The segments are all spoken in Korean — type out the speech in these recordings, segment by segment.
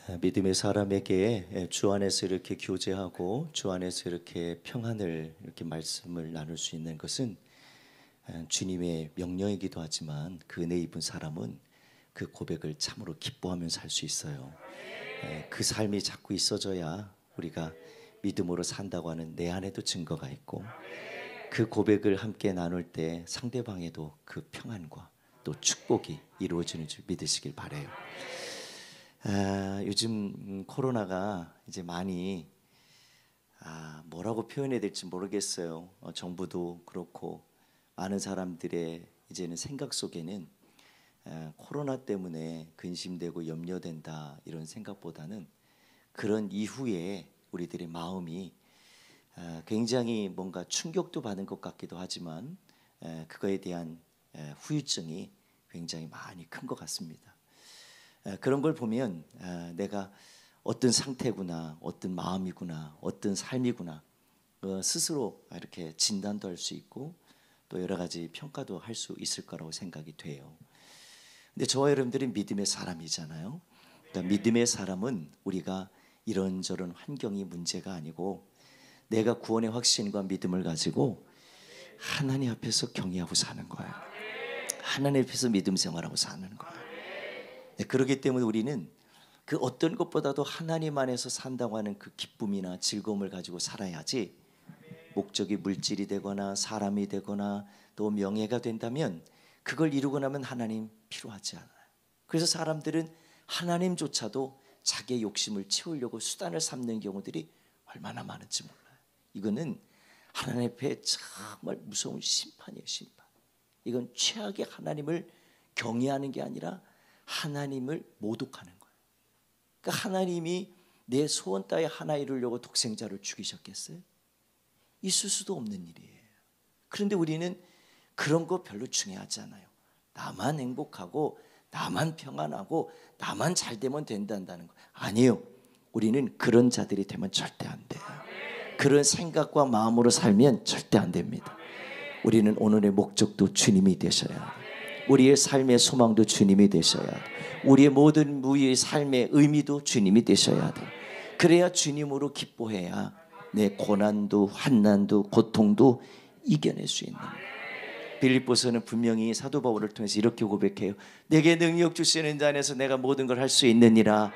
믿음의 사람에게 주 안에서 이렇게 교제하고 주 안에서 이렇게 평안을 이렇게 말씀을 나눌 수 있는 것은 주님의 명령이기도 하지만 그 은혜 입은 사람은 그 고백을 참으로 기뻐하며 살 수 있어요. 그 삶이 자꾸 있어져야 우리가 믿음으로 산다고 하는 내 안에도 증거가 있고, 그 고백을 함께 나눌 때 상대방에도 그 평안과 또 축복이 이루어지는 줄 믿으시길 바라요. 요즘 코로나가 이제 많이 뭐라고 표현해야 될지 모르겠어요. 정부도 그렇고 많은 사람들의 이제는 생각 속에는 코로나 때문에 근심되고 염려된다 이런 생각보다는 그런 이후에 우리들의 마음이 굉장히 뭔가 충격도 받은 것 같기도 하지만 그거에 대한 후유증이 굉장히 많이 큰 것 같습니다. 그런 걸 보면 내가 어떤 상태구나, 어떤 마음이구나, 어떤 삶이구나 스스로 이렇게 진단도 할 수 있고 또 여러 가지 평가도 할 수 있을 거라고 생각이 돼요. 근데 저와 여러분들이 믿음의 사람이잖아요. 그러니까 믿음의 사람은 우리가 이런저런 환경이 문제가 아니고 내가 구원의 확신과 믿음을 가지고 하나님 앞에서 경외하고 사는 거예요. 하나님 앞에서 믿음 생활하고 사는 거예요. 그렇기 때문에 우리는 그 어떤 것보다도 하나님 안에서 산다고 하는 그 기쁨이나 즐거움을 가지고 살아야지, 목적이 물질이 되거나 사람이 되거나 또 명예가 된다면 그걸 이루고 나면 하나님 필요하지 않아요. 그래서 사람들은 하나님조차도 자기의 욕심을 채우려고 수단을 삼는 경우들이 얼마나 많은지 몰라요. 이거는 하나님 앞에 정말 무서운 심판이에요. 심판. 이건 최악의 하나님을 경외하는 게 아니라 하나님을 모독하는 거예요. 그러니까 하나님이 내 소원 따위 하나 이루려고 독생자를 죽이셨겠어요? 있을 수도 없는 일이에요. 그런데 우리는 그런 거 별로 중요하지 않아요. 나만 행복하고 나만 평안하고 나만 잘 되면 된다는 거 아니에요. 우리는 그런 자들이 되면 절대 안 돼요. 그런 생각과 마음으로 살면 절대 안 됩니다. 우리는 오늘의 목적도 주님이 되셔야 돼요. 우리의 삶의 소망도 주님이 되셔야 돼요. 우리의 모든 무의 삶의 의미도 주님이 되셔야 돼요. 그래야 주님으로 기뻐해야 내 고난도 환난도 고통도 이겨낼 수 있는 거예요. 빌립보서는 분명히 사도 바울을 통해서 이렇게 고백해요. 내게 능력 주시는 자 안에서 내가 모든 걸 할 수 있느니라.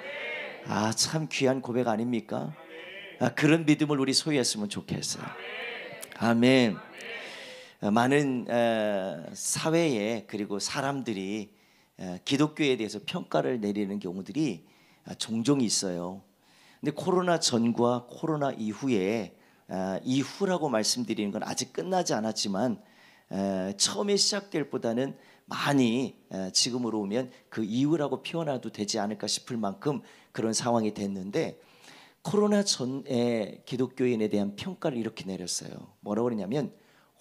참 귀한 고백 아닙니까? 그런 믿음을 우리 소유했으면 좋겠어요. 아멘. 많은 사회에 그리고 사람들이 기독교에 대해서 평가를 내리는 경우들이 종종 있어요. 근데 코로나 전과 코로나 이후에 이후라고 말씀드리는 건 아직 끝나지 않았지만 처음에 시작될 보다는 많이 지금으로 오면 그 이후라고 표현해도 되지 않을까 싶을 만큼 그런 상황이 됐는데, 코로나 전에 기독교인에 대한 평가를 이렇게 내렸어요. 뭐라고 그러냐면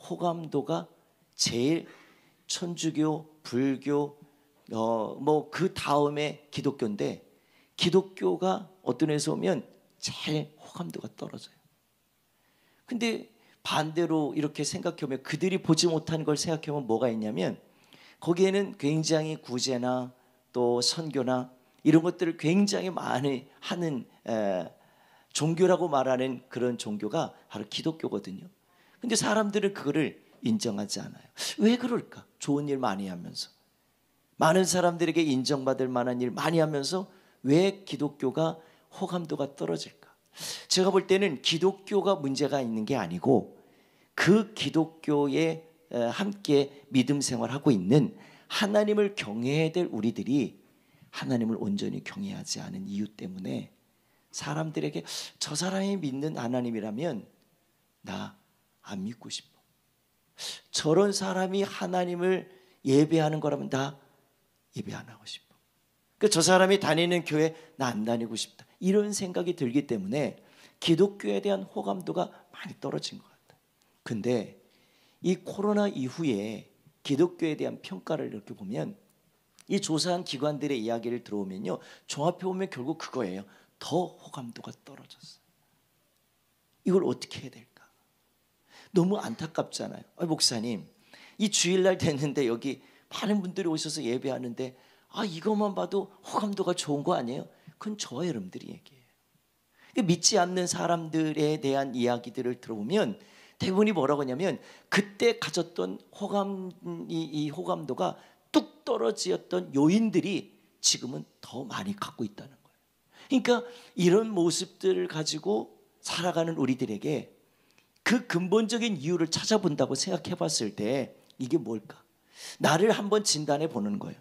호감도가 제일 천주교, 불교, 뭐 그 다음에 기독교인데 기독교가 어떤 데서 오면 제일 호감도가 떨어져요. 근데 반대로 이렇게 생각해보면 그들이 보지 못한 걸 생각해보면 뭐가 있냐면 거기에는 굉장히 구제나 또 선교나 이런 것들을 굉장히 많이 하는 종교라고 말하는 그런 종교가 바로 기독교거든요. 근데 사람들은 그거를 인정하지 않아요. 왜 그럴까? 좋은 일 많이 하면서, 많은 사람들에게 인정받을 만한 일 많이 하면서 왜 기독교가 호감도가 떨어질까? 제가 볼 때는 기독교가 문제가 있는 게 아니고 그 기독교에 함께 믿음 생활하고 있는 하나님을 경외해야 될 우리들이 하나님을 온전히 경외하지 않은 이유 때문에 사람들에게 저 사람이 믿는 하나님이라면 나 안 믿고 싶어. 저런 사람이 하나님을 예배하는 거라면 나 예배 안 하고 싶어. 그러니까 저 사람이 다니는 교회 나 안 다니고 싶다. 이런 생각이 들기 때문에 기독교에 대한 호감도가 많이 떨어진 것 같아요. 근데 이 코로나 이후에 기독교에 대한 평가를 이렇게 보면 이 조사한 기관들의 이야기를 들어오면요, 종합해 보면 결국 그거예요. 더 호감도가 떨어졌어요. 이걸 어떻게 해야 될까? 너무 안타깝잖아요. 목사님, 이 주일날 됐는데 여기 많은 분들이 오셔서 예배하는데 이것만 봐도 호감도가 좋은 거 아니에요? 그건 저와 여러분들이 얘기해요. 믿지 않는 사람들에 대한 이야기들을 들어보면 대부분이 뭐라고 하냐면 그때 가졌던 이 호감도가 뚝 떨어졌던 요인들이 지금은 더 많이 갖고 있다는 거예요. 그러니까 이런 모습들을 가지고 살아가는 우리들에게 그 근본적인 이유를 찾아본다고 생각해 봤을 때 이게 뭘까? 나를 한번 진단해 보는 거예요.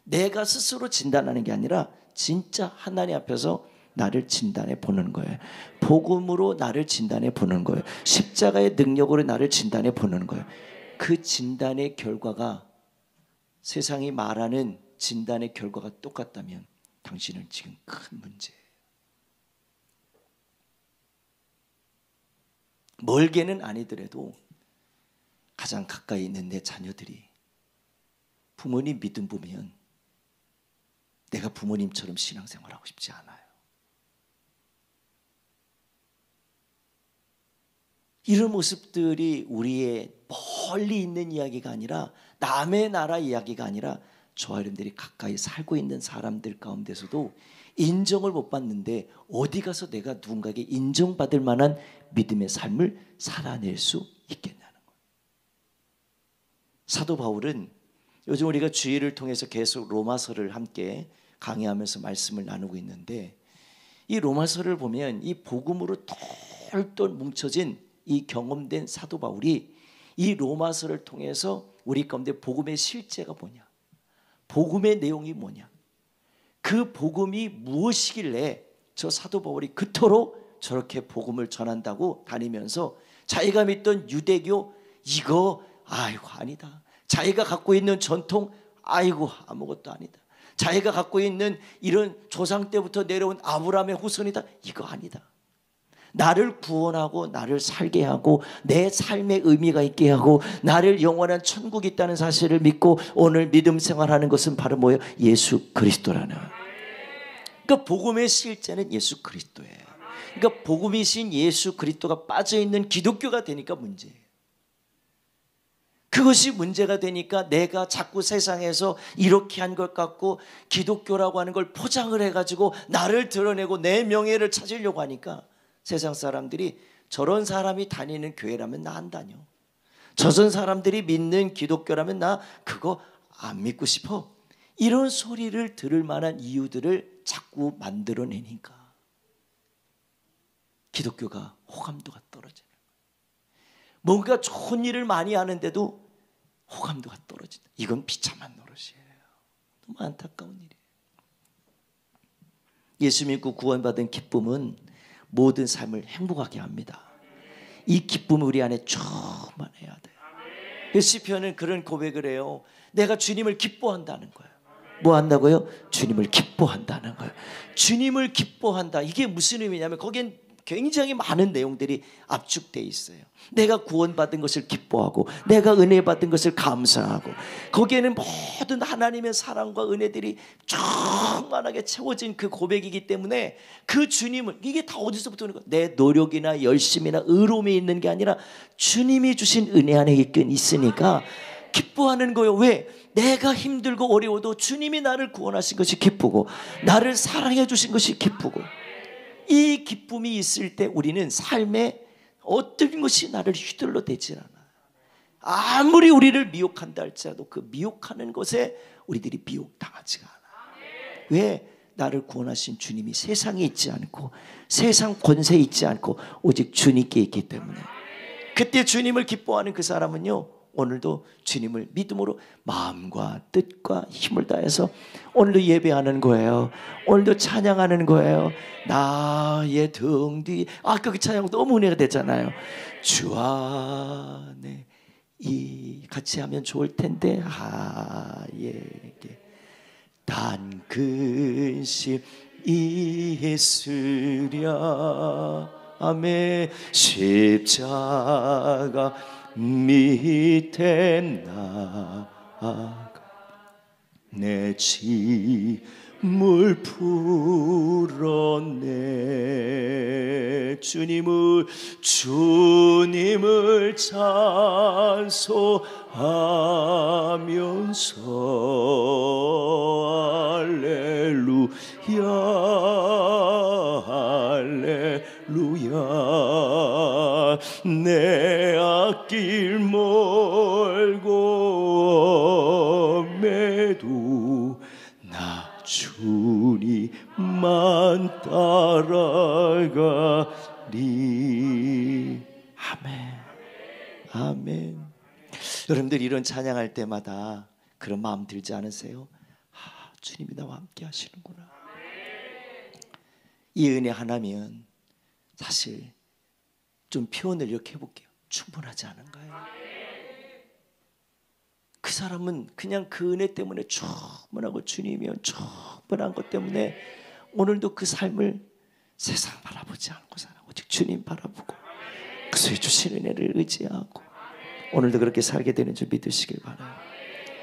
내가 스스로 진단하는 게 아니라 진짜 하나님 앞에서 나를 진단해 보는 거예요. 복음으로 나를 진단해 보는 거예요. 십자가의 능력으로 나를 진단해 보는 거예요. 그 진단의 결과가 세상이 말하는 진단의 결과가 똑같다면 당신은 지금 큰 문제예요. 멀게는 아니더라도 가장 가까이 있는 내 자녀들이 부모님 믿음 보면 내가 부모님처럼 신앙생활하고 싶지 않아요. 이런 모습들이 우리의 멀리 있는 이야기가 아니라 남의 나라 이야기가 아니라 저와 여러분들이 가까이 살고 있는 사람들 가운데서도 인정을 못 받는데 어디 가서 내가 누군가에게 인정받을 만한 믿음의 삶을 살아낼 수 있겠냐는 거예요. 사도 바울은 요즘 우리가 주일을 통해서 계속 로마서를 함께 강의하면서 말씀을 나누고 있는데 이 로마서를 보면 이 복음으로 똘똘 뭉쳐진 이 경험된 사도 바울이 이 로마서를 통해서 우리 가운데 복음의 실제가 뭐냐, 복음의 내용이 뭐냐, 그 복음이 무엇이길래 저 사도 바울이 그토록 저렇게 복음을 전한다고 다니면서 자기가 믿던 유대교 이거 아이고 아니다, 자기가 갖고 있는 전통 아이고 아무것도 아니다, 자기가 갖고 있는 이런 조상 때부터 내려온 아브라함의 후손이다 이거 아니다, 나를 구원하고 나를 살게 하고 내 삶에 의미가 있게 하고 나를 영원한 천국이 있다는 사실을 믿고 오늘 믿음 생활하는 것은 바로 뭐예요? 예수 그리스도라는. 그러니까 복음의 실제는 예수 그리스도예요. 그러니까 복음이신 예수 그리스도가 빠져있는 기독교가 되니까 문제예요. 그것이 문제가 되니까 내가 자꾸 세상에서 이렇게 한 것 같고 기독교라고 하는 걸 포장을 해가지고 나를 드러내고 내 명예를 찾으려고 하니까 세상 사람들이 저런 사람이 다니는 교회라면 나 안 다녀, 저런 사람들이 믿는 기독교라면 나 그거 안 믿고 싶어, 이런 소리를 들을 만한 이유들을 자꾸 만들어내니까 기독교가 호감도가 떨어지는 거예요. 뭔가 좋은 일을 많이 하는데도 호감도가 떨어진다. 이건 비참한 노릇이에요. 너무 안타까운 일이에요. 예수 믿고 구원받은 기쁨은 모든 삶을 행복하게 합니다. 이 기쁨을 우리 안에 충만해야 돼요. 시편은 그런 고백을 해요. 내가 주님을 기뻐한다는 거예요. 뭐 한다고요? 주님을 기뻐한다는 거예요. 주님을 기뻐한다. 이게 무슨 의미냐면 거기엔 굉장히 많은 내용들이 압축되어 있어요. 내가 구원받은 것을 기뻐하고 내가 은혜 받은 것을 감사하고 거기에는 모든 하나님의 사랑과 은혜들이 충만하게 채워진 그 고백이기 때문에 그 주님을, 이게 다 어디서부터 오는 거예요? 내 노력이나 열심이나 의로움이 있는 게 아니라 주님이 주신 은혜 안에 있으니까 기뻐하는 거예요. 왜? 내가 힘들고 어려워도 주님이 나를 구원하신 것이 기쁘고 나를 사랑해 주신 것이 기쁘고, 이 기쁨이 있을 때 우리는 삶에 어떤 것이 나를 휘둘러 대지 않아요. 아무리 우리를 미혹한다 할지라도 그 미혹하는 것에 우리들이 미혹당하지가 않아요. 왜? 나를 구원하신 주님이 세상에 있지 않고 세상 권세에 있지 않고 오직 주님께 있기 때문에, 그때 주님을 기뻐하는 그 사람은요 오늘도 주님을 믿음으로 마음과 뜻과 힘을 다해서 오늘도 예배하는 거예요. 오늘도 찬양하는 거예요. 나의 등 뒤, 아까 그 찬양 너무 은혜가 됐잖아요. 주 안에 이 같이 하면 좋을 텐데 하에게 단 근심 있으랴. 아멘. 십자가 밑에 나아가 내 물 풀었네. 주님을 찬송하면서 할렐루야 할렐루야. 내 앞길 멀고 매도 나 주님만 따라가리. 아멘 아멘. 여러분들 이런 찬양할 때마다 그런 마음 들지 않으세요? 주님이 나와 함께 하시는구나. 이 은혜 하나면 사실 좀 표현을 이렇게 해볼게요. 충분하지 않은가요? 그 사람은 그냥 그 은혜 때문에 충분하고 주님이면 충분한 것 때문에 오늘도 그 삶을 세상 바라보지 않고 살아. 오직 주님 바라보고 그의 주신 은혜를 의지하고 오늘도 그렇게 살게 되는 줄 믿으시길 바라요.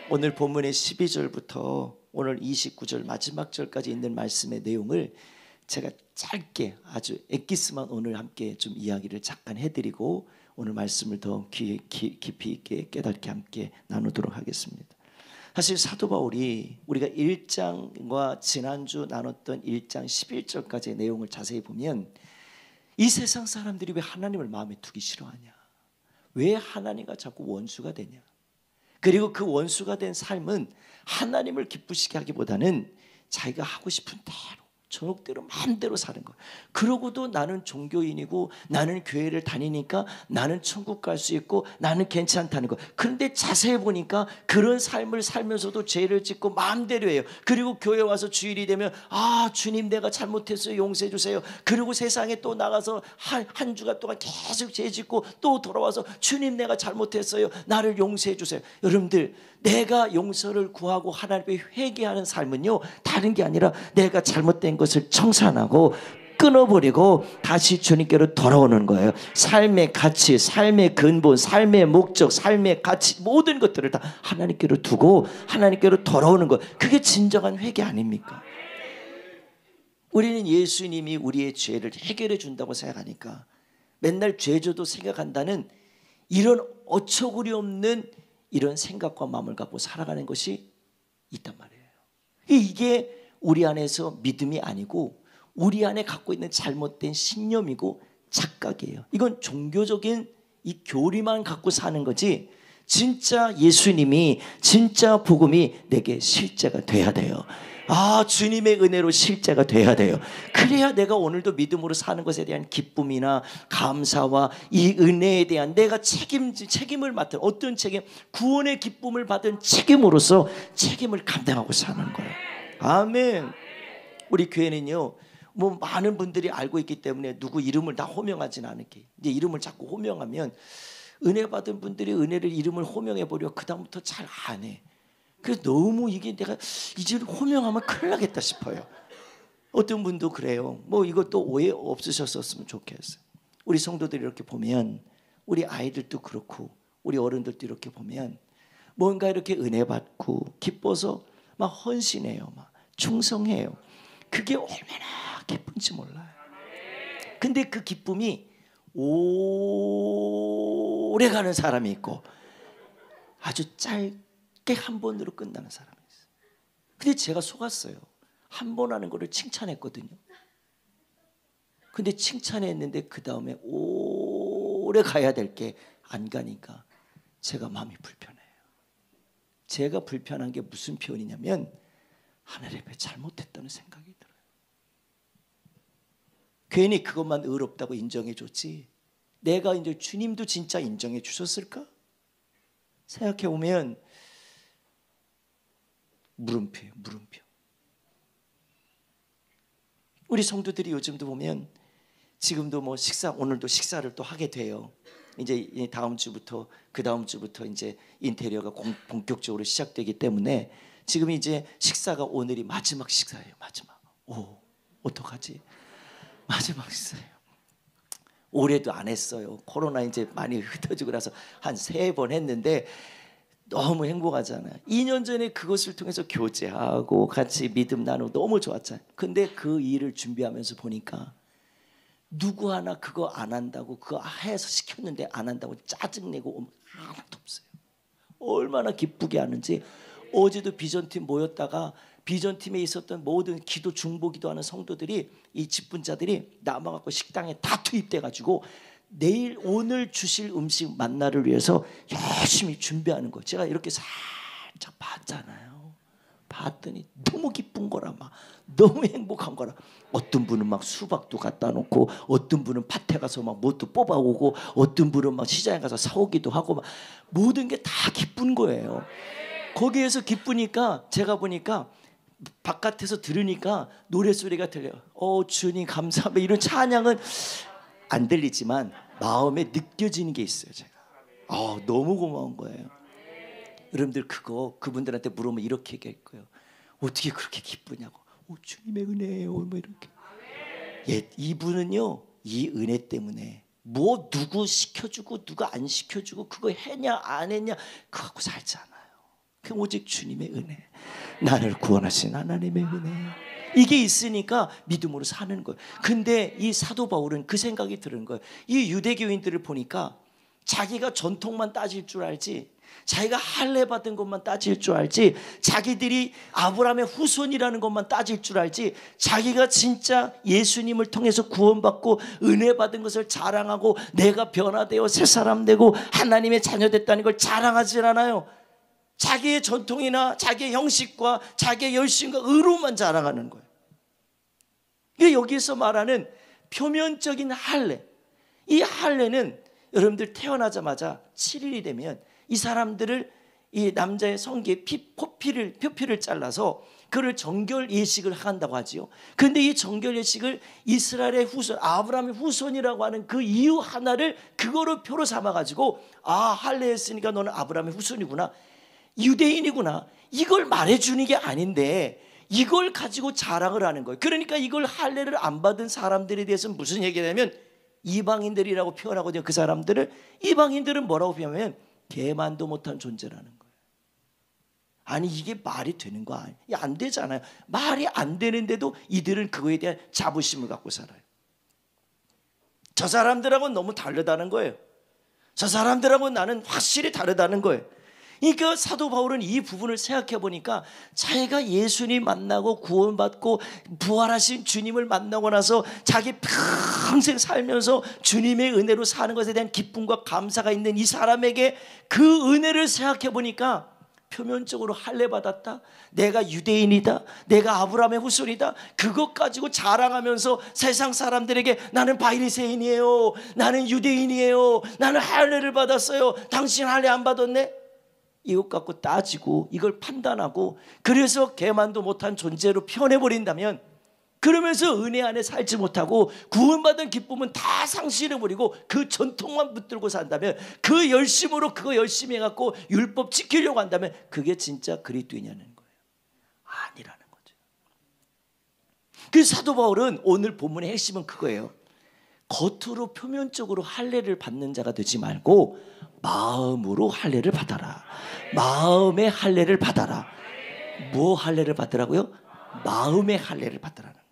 오늘 본문의 12절부터 오늘 29절 마지막 절까지 있는 말씀의 내용을 제가 짧게 아주 엑기스만 오늘 함께 좀 이야기를 잠깐 해드리고 오늘 말씀을 더 깊이 있게 깨닫게 함께 나누도록 하겠습니다. 사실 사도 바울이 우리가 1장과 지난주 나눴던 1장 11절까지의 내용을 자세히 보면 이 세상 사람들이 왜 하나님을 마음에 두기 싫어하냐, 왜 하나님과 자꾸 원수가 되냐, 그리고 그 원수가 된 삶은 하나님을 기쁘시게 하기보다는 자기가 하고 싶은 대로 저녁대로 마음대로 사는 거예요. 그러고도 나는 종교인이고 나는 교회를 다니니까 나는 천국 갈 수 있고 나는 괜찮다는 거. 그런데 자세히 보니까 그런 삶을 살면서도 죄를 짓고 마음대로 해요. 그리고 교회 와서 주일이 되면 주님 내가 잘못했어요, 용서해 주세요. 그리고 세상에 또 나가서 한 주간 동안 계속 죄 짓고 또 돌아와서 주님 내가 잘못했어요, 나를 용서해 주세요. 여러분들, 내가 용서를 구하고 하나님께 회개하는 삶은요, 다른 게 아니라 내가 잘못된 것을 청산하고 끊어버리고 다시 주님께로 돌아오는 거예요. 삶의 가치, 삶의 근본, 삶의 목적, 삶의 가치, 모든 것들을 다 하나님께로 두고 하나님께로 돌아오는 거. 그게 진정한 회개 아닙니까? 우리는 예수님이 우리의 죄를 해결해 준다고 생각하니까 맨날 죄져도 생각한다는 이런 어처구니 없는 이런 생각과 마음을 갖고 살아가는 것이 있단 말이에요. 이게 우리 안에서 믿음이 아니고 우리 안에 갖고 있는 잘못된 신념이고 착각이에요. 이건 종교적인 이 교리만 갖고 사는 거지 진짜 예수님이, 진짜 복음이 내게 실제가 돼야 돼요. 주님의 은혜로 실제가 돼야 돼요. 그래야 내가 오늘도 믿음으로 사는 것에 대한 기쁨이나 감사와 이 은혜에 대한 내가 책임을 맡은 어떤 책임, 구원의 기쁨을 받은 책임으로서 책임을 감당하고 사는 거예요. 아멘. 우리 교회는요, 뭐 많은 분들이 알고 있기 때문에 누구 이름을 다 호명하지는 않을게. 이제 이름을 자꾸 호명하면 은혜 받은 분들이 은혜를 이름을 호명해 버려 그 다음부터 잘 안 해. 그래서 너무 이게 내가 이제 호명하면 큰일 나겠다 싶어요. 어떤 분도 그래요. 뭐 이것도 오해 없으셨었으면 좋겠어요. 우리 성도들이 이렇게 보면, 우리 아이들도 그렇고 우리 어른들도 이렇게 보면 뭔가 이렇게 은혜 받고 기뻐서 막 헌신해요, 막 충성해요. 그게 얼마나 기쁜지 몰라요. 근데 그 기쁨이 오래 가는 사람이 있고 아주 짧게 한 번으로 끝나는 사람이 있어요. 근데 제가 속았어요. 한 번 하는 거를 칭찬했거든요. 근데 칭찬했는데 그 다음에 오래 가야 될 게 안 가니까 제가 마음이 불편해요. 제가 불편한 게 무슨 표현이냐면 하나님 앞에 잘못했다는 생각이 들어요. 괜히 그것만 의롭다고 인정해 줬지 내가 이제 주님도 진짜 인정해 주셨을까? 생각해 보면 물음표예요, 물음표. 우리 성도들이 요즘도 보면 지금도 뭐 오늘도 식사를 또 하게 돼요. 이제 다음 주부터 그 다음 주부터 이제 인테리어가 본격적으로 시작되기 때문에 지금 이제 식사가 오늘이 마지막 식사예요. 마지막. 어떡하지? 마지막 식사예요. 올해도 안 했어요. 코로나 이제 많이 흩어지고 나서 한 3번 했는데 너무 행복하잖아요. 2년 전에 그것을 통해서 교제하고 같이 믿음 나누고 너무 좋았잖아요. 근데 그 일을 준비하면서 보니까 누구 하나 그거 안 한다고, 그거 해서 시켰는데 안 한다고 짜증내고 하나도 없어요. 얼마나 기쁘게 하는지. 어제도 비전팀 모였다가 비전팀에 있었던 모든 기도 중보기도 하는 성도들이, 이 직분자들이 남아갖고 식당에 다 투입돼가지고 내일 오늘 주실 음식 만나를 위해서 열심히 준비하는 거예요. 제가 이렇게 살짝 봤잖아요. 봤더니 너무 기쁜 거라, 막 너무 행복한 거라. 어떤 분은 막 수박도 갖다 놓고, 어떤 분은 밭에 가서 막 뭣도 뽑아오고, 어떤 분은 막 시장에 가서 사오기도 하고, 막 모든 게 다 기쁜 거예요. 거기에서 기쁘니까 제가 보니까 바깥에서 들으니까 노래소리가 들려요. 주님 감사합니다, 이런 찬양은 안 들리지만 마음에 느껴지는 게 있어요. 제가 너무 고마운 거예요. 여러분들 그거 그분들한테 물으면 이렇게 얘기할 거예요. 어떻게 그렇게 기쁘냐고. 주님의 은혜예요, 뭐 이렇게. 이분은요, 이 은혜 때문에 뭐 누구 시켜주고 누가 안 시켜주고 그거 했냐 안 했냐 그거 갖고 살지 않아요. 그 오직 주님의 은혜, 나를 구원하신 하나님의 은혜, 이게 있으니까 믿음으로 사는 거예요. 근데 이 사도 바울은 그 생각이 드는 거예요. 이 유대교인들을 보니까 자기가 전통만 따질 줄 알지, 자기가 할례 받은 것만 따질 줄 알지, 자기들이 아브라함의 후손이라는 것만 따질 줄 알지, 자기가 진짜 예수님을 통해서 구원받고 은혜 받은 것을 자랑하고 내가 변화되어 새 사람 되고 하나님의 자녀 됐다는 걸 자랑하지 않아요. 자기의 전통이나 자기의 형식과 자기의 열심과 의로만 자랑하는 거예요. 이게 여기서 말하는 표면적인 할례, 이 할례는 여러분들 태어나자마자 7일이 되면 이 사람들을, 이 남자의 성기에 표피를 잘라서 그를 정결 예식을 한다고 하지요. 그런데 이 정결 예식을 이스라엘의 후손, 아브라함의 후손이라고 하는 그 이유 하나를 그거로 표로 삼아가지고, 할례했으니까 너는 아브라함의 후손이구나, 유대인이구나, 이걸 말해주는 게 아닌데 이걸 가지고 자랑을 하는 거예요. 그러니까 이걸 할례를 안 받은 사람들에 대해서는 무슨 얘기냐면 이방인들이라고 표현하거든요. 그 사람들을, 이방인들은 뭐라고 표현하면 개만도 못한 존재라는 거예요. 아니 이게 말이 되는 거 아니에요? 안 되잖아요. 말이 안 되는데도 이들은 그거에 대한 자부심을 갖고 살아요. 저 사람들하고는 너무 다르다는 거예요. 저 사람들하고는 나는 확실히 다르다는 거예요. 그러니까 사도 바울은 이 부분을 생각해 보니까 자기가 예수님 만나고 구원받고 부활하신 주님을 만나고 나서 자기 평생 살면서 주님의 은혜로 사는 것에 대한 기쁨과 감사가 있는 이 사람에게 그 은혜를 생각해 보니까 표면적으로 할례 받았다, 내가 유대인이다, 내가 아브라함의 후손이다, 그것 가지고 자랑하면서 세상 사람들에게 나는 바리새인이에요, 나는 유대인이에요, 나는 할례를 받았어요, 당신 할례 안 받았네, 이것 갖고 따지고 이걸 판단하고 그래서 개만도 못한 존재로 표현해버린다면, 그러면서 은혜 안에 살지 못하고 구원받은 기쁨은 다 상실해버리고 그 전통만 붙들고 산다면, 그 열심으로 그거 열심히 해갖고 율법 지키려고 한다면 그게 진짜 그리스도이냐는 거예요. 아니라는 거죠. 그래서 사도 바울은 오늘 본문의 핵심은 그거예요. 겉으로 표면적으로 할례를 받는 자가 되지 말고 마음으로 할례를 받아라. 마음의 할례를 받아라. 뭐 할례를 받으라고요? 마음의 할례를 받으라는 거예요.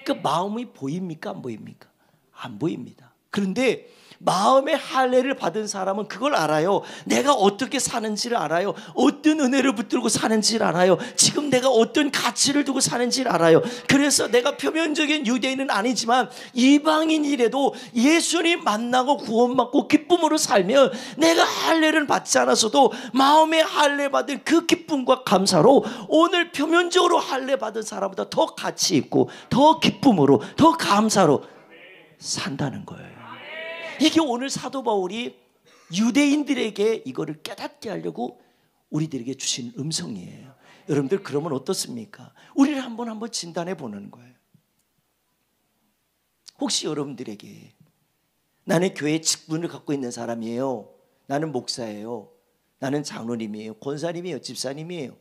그 마음이 보입니까? 안 보입니까? 안 보입니다. 그런데 마음의 할례를 받은 사람은 그걸 알아요. 내가 어떻게 사는지를 알아요. 어떤 은혜를 붙들고 사는지를 알아요. 지금 내가 어떤 가치를 두고 사는지를 알아요. 그래서 내가 표면적인 유대인은 아니지만 이방인이라도 예수님 만나고 구원받고 기쁨으로 살면 내가 할례를 받지 않았어도 마음의 할례 받은 그 기쁨과 감사로 오늘 표면적으로 할례 받은 사람보다 더 가치 있고 더 기쁨으로 더 감사로 산다는 거예요. 이게 오늘 사도 바울이 유대인들에게 이거를 깨닫게 하려고 우리들에게 주신 음성이에요. 여러분들 그러면 어떻습니까? 우리를 한번 진단해 보는 거예요. 혹시 여러분들에게 나는 교회 직분을 갖고 있는 사람이에요, 나는 목사예요, 나는 장로님이에요, 권사님이에요, 집사님이에요,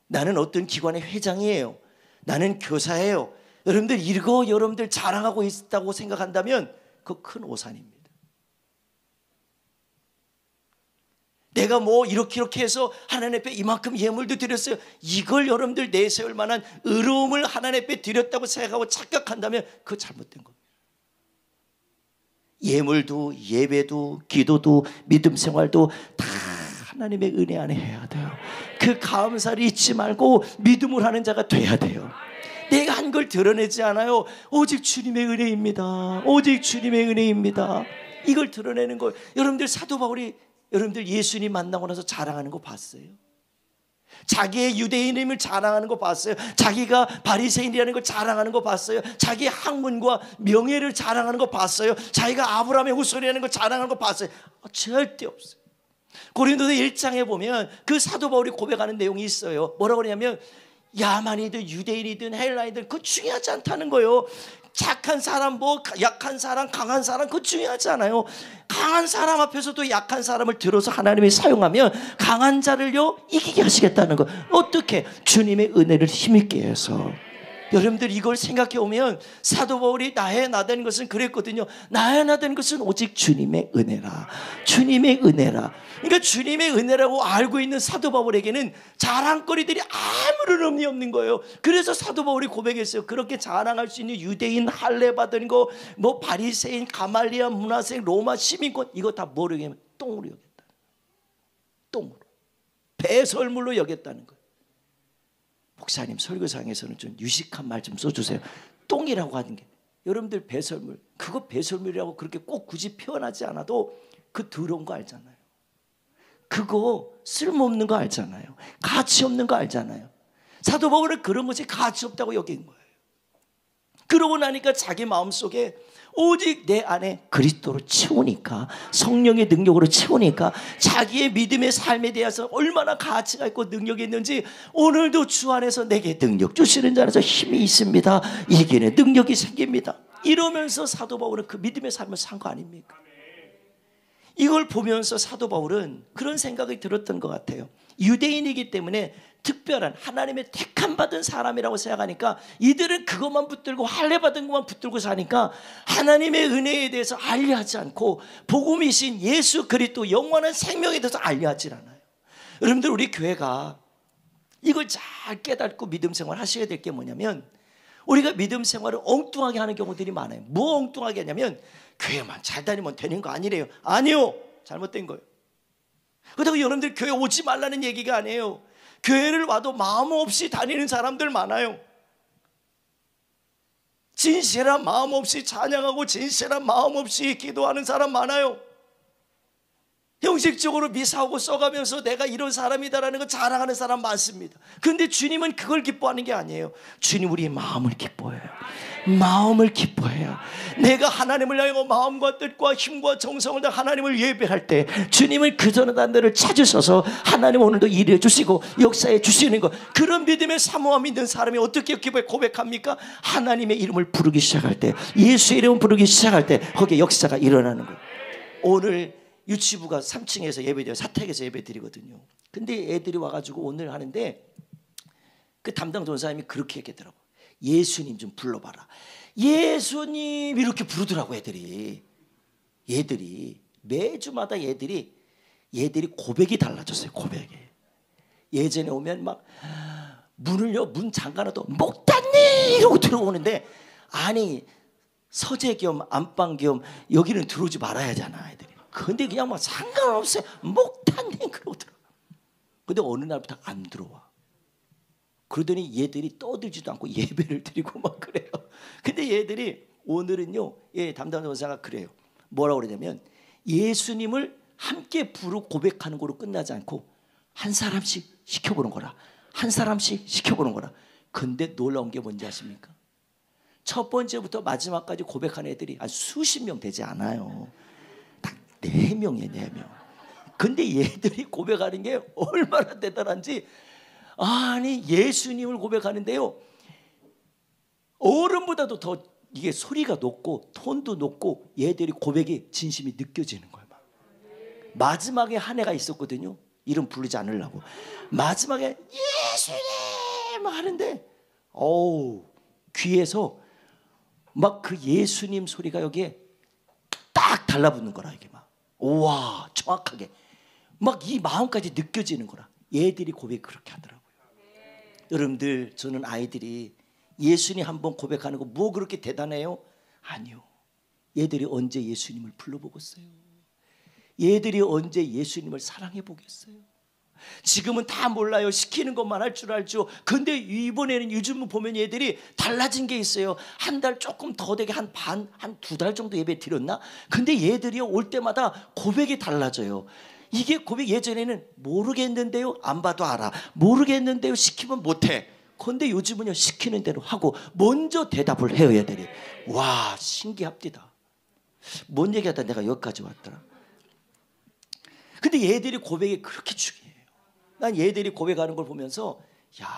나는 어떤 기관의 회장이에요, 나는 교사예요, 여러분들 이거 여러분들 자랑하고 있다고 생각한다면 그 큰 오산입니다. 내가 뭐 이렇게 해서 하나님 앞에 이만큼 예물도 드렸어요. 이걸 여러분들 내세울 만한 의로움을 하나님 앞에 드렸다고 생각하고 착각한다면 그거 잘못된 겁니다. 예물도 예배도 기도도 믿음 생활도 다 하나님의 은혜 안에 해야 돼요. 그 감사를 잊지 말고 믿음을 하는 자가 돼야 돼요. 내가 한 걸 드러내지 않아요. 오직 주님의 은혜입니다. 오직 주님의 은혜입니다. 이걸 드러내는 거예요. 여러분들 사도 바울이 여러분들 예수님 만나고 나서 자랑하는 거 봤어요? 자기의 유대인임을 자랑하는 거 봤어요? 자기가 바리새인이라는 걸 자랑하는 거 봤어요? 자기의 학문과 명예를 자랑하는 거 봤어요? 자기가 아브라함의 후손이라는 걸 자랑하는 거 봤어요? 절대 없어요. 고린도서 1장에 보면 그 사도 바울이 고백하는 내용이 있어요. 뭐라고 그러냐면 야만이든 유대인이든 헬라인이든 그거 중요하지 않다는 거예요. 착한 사람, 뭐 약한 사람, 강한 사람 그거 중요하지 않아요. 강한 사람 앞에서도 약한 사람을 들어서 하나님이 사용하면 강한 자를요 이기게 하시겠다는 거. 어떻게? 주님의 은혜를 힘있게 해서. 여러분들 이걸 생각해 보면 사도 바울이 나의 나된 것은 그랬거든요. 나의 나된 것은 오직 주님의 은혜라. 주님의 은혜라. 그러니까 주님의 은혜라고 알고 있는 사도 바울에게는 자랑거리들이 아무런 의미 없는 거예요. 그래서 사도 바울이 고백했어요. 그렇게 자랑할 수 있는 유대인 할례 받은 거, 뭐 바리새인, 가말리아, 문하생, 로마 시민권 이거 다 뭐로 여기면 똥으로 여겼다. 똥으로. 배설물로 여겼다는 거예요. 목사님 설교상에서는 좀 유식한 말 좀 써주세요. 똥이라고 하는 게 여러분들 배설물, 그거 배설물이라고 그렇게 꼭 굳이 표현하지 않아도 그 더러운 거 알잖아요. 그거 쓸모없는 거 알잖아요. 가치 없는 거 알잖아요. 사도 바울은 그런 것이 가치 없다고 여긴 거예요. 그러고 나니까 자기 마음속에 오직 내 안에 그리스도로 채우니까, 성령의 능력으로 채우니까 자기의 믿음의 삶에 대해서 얼마나 가치가 있고 능력이 있는지, 오늘도 주 안에서 내게 능력 주시는 자 안에서 힘이 있습니다. 이기는 능력이 생깁니다. 이러면서 사도 바울은 그 믿음의 삶을 산 거 아닙니까? 이걸 보면서 사도 바울은 그런 생각이 들었던 것 같아요. 유대인이기 때문에 특별한 하나님의 택함 받은 사람이라고 생각하니까 이들은 그것만 붙들고 할례 받은 것만 붙들고 사니까 하나님의 은혜에 대해서 알려하지 않고 복음이신 예수 그리스도 영원한 생명에 대해서 알려하지 않아요. 여러분들 우리 교회가 이걸 잘 깨닫고 믿음 생활 하셔야 될 게 뭐냐면, 우리가 믿음 생활을 엉뚱하게 하는 경우들이 많아요. 뭐 엉뚱하게 하냐면 교회만 잘 다니면 되는 거 아니래요. 아니요, 잘못된 거예요. 그렇다고 여러분들 교회 오지 말라는 얘기가 아니에요. 교회를 와도 마음 없이 다니는 사람들 많아요. 진실한 마음 없이 찬양하고 진실한 마음 없이 기도하는 사람 많아요. 형식적으로 미사하고 써가면서 내가 이런 사람이다라는 거 자랑하는 사람 많습니다. 그런데 주님은 그걸 기뻐하는 게 아니에요. 주님 우리의 마음을 기뻐해요. 마음을 기뻐해요. 내가 하나님을 향하여 마음과 뜻과 힘과 정성을 다 하나님을 예배할 때 주님은 그전한 데를 찾으셔서 하나님 오늘도 일해 주시고 역사해 주시는 것, 그런 믿음의 사모함 있는 사람이 어떻게 고백합니까? 하나님의 이름을 부르기 시작할 때, 예수의 이름을 부르기 시작할 때 거기에 역사가 일어나는 거예요. 오늘 유치부가 3층에서 예배드려요. 사택에서 예배드리거든요. 근데 애들이 와가지고 오늘 하는데 그 담당 전사님이 그렇게 얘기하더라고. 예수님 좀 불러봐라. 예수님 이렇게 부르더라고. 애들이 매주마다 얘들이 고백이 달라졌어요. 고백이. 예전에 오면 막 문 잠가놔도 목단님 이러고 들어오는데, 아니 서재 겸 안방 겸 여기는 들어오지 말아야 하잖아 애들이. 근데 그냥 막 상관없어요. 목단님 그러고 들어와. 근데 어느 날부터 안 들어와. 그러더니 얘들이 떠들지도 않고 예배를 드리고 막 그래요. 근데 얘들이 오늘은요, 담당 전사가 그래요. 뭐라고 그러냐면 예수님을 함께 부르고 고백하는 거로 끝나지 않고 한 사람씩 시켜보는 거라. 한 사람씩 시켜보는 거라. 근데 놀라운 게 뭔지 아십니까? 첫 번째부터 마지막까지 고백하는 애들이 한 수십 명 되지 않아요. 딱 4명이에요. 4명. 근데 얘들이 고백하는 게 얼마나 대단한지, 아니 예수님을 고백하는데요, 어른보다도 더 이게 소리가 높고 톤도 높고 얘들이 고백이 진심이 느껴지는 거예요. 마지막에 한 애가 있었거든요. 이름 부르지 않으려고 마지막에 예수님 하는데 귀에서 막 그 예수님 소리가 여기에 딱 달라붙는 거라. 이게 막 우와 정확하게 막 이 마음까지 느껴지는 거라. 얘들이 고백 그렇게 하더라고요. 여러분들, 저는 아이들이 예수님 한번 고백하는 거 뭐 그렇게 대단해요? 아니요. 얘들이 언제 예수님을 불러보겠어요? 얘들이 언제 예수님을 사랑해 보겠어요? 지금은 다 몰라요. 시키는 것만 할 줄 알죠. 근데 이번에는 요즘 보면 얘들이 달라진 게 있어요. 한 달 조금 더 되게 한 2달 정도 예배 드렸나? 근데 얘들이 올 때마다 고백이 달라져요. 이게 고백, 예전에는 모르겠는데요, 안 봐도 알아. 모르겠는데요, 시키면 못해. 그런데 요즘은요, 시키는 대로 하고 먼저 대답을 해요. 얘들이. 와, 신기합니다. 뭔 얘기하다 내가 여기까지 왔더라. 근데 얘들이 고백이 그렇게 중요해요. 난 얘들이 고백하는 걸 보면서, 야,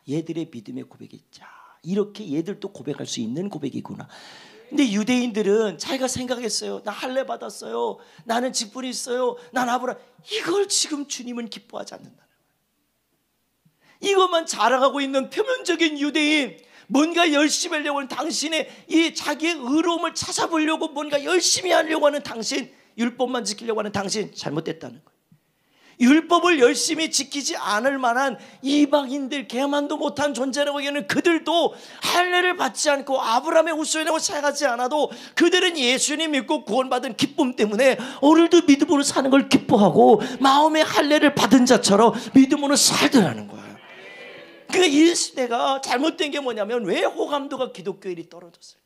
얘들의 믿음의 고백이, 야, 이렇게 얘들도 고백할 수 있는 고백이구나. 근데 유대인들은 자기가 생각했어요. 나 할례 받았어요. 나는 직분이 있어요. 난 아브라함. 이걸 지금 주님은 기뻐하지 않는다는 거예요. 이것만 자랑하고 있는 표면적인 유대인, 뭔가 열심히 하려고 하는 당신의 이 자기의 의로움을 찾아보려고 뭔가 열심히 하려고 하는 당신, 율법만 지키려고 하는 당신, 잘못됐다는 거예요. 율법을 열심히 지키지 않을 만한 이방인들, 개만도 못한 존재라고 하기에는 그들도 할례를 받지 않고 아브라함의 후손이라고 생각하지 않아도 그들은 예수님 믿고 구원받은 기쁨 때문에 오늘도 믿음으로 사는 걸 기뻐하고 마음의 할례를 받은 자처럼 믿음으로 살더라는 거예요. 그러니까 이 시대가 잘못된 게 뭐냐면, 왜 호감도가 기독교인이 떨어졌을까?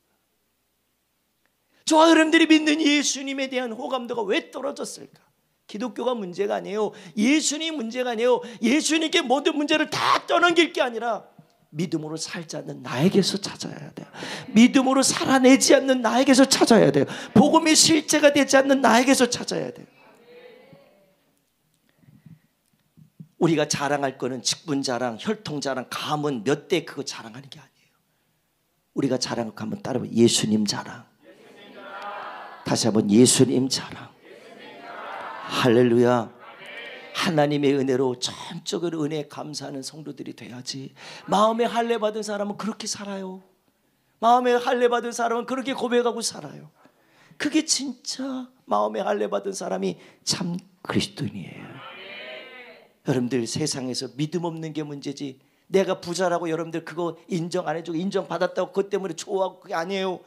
저와 여러분들이 믿는 예수님에 대한 호감도가 왜 떨어졌을까? 기독교가 문제가 아니에요. 예수님이 문제가 아니에요. 예수님께 모든 문제를 다 떠넘길 게 아니라 믿음으로 살지 않는 나에게서 찾아야 돼요. 믿음으로 살아내지 않는 나에게서 찾아야 돼요. 복음이 실제가 되지 않는 나에게서 찾아야 돼요. 우리가 자랑할 거는 직분 자랑, 혈통 자랑, 가문 몇 대 그거 자랑하는 게 아니에요. 우리가 자랑할 거 한번 따라해봐요. 예수님 자랑. 다시 한번 예수님 자랑. 할렐루야. 하나님의 은혜로 전적으로 은혜에 감사하는 성도들이 돼야지. 마음에 할례 받은 사람은 그렇게 살아요. 마음에 할례 받은 사람은 그렇게 고백하고 살아요. 그게 진짜 마음에 할례 받은 사람이 참 그리스도인이에요. 여러분들, 세상에서 믿음 없는 게 문제지, 내가 부자라고 여러분들 그거 인정 안 해주고 인정받았다고 그것 때문에 좋아하고, 그게 아니에요.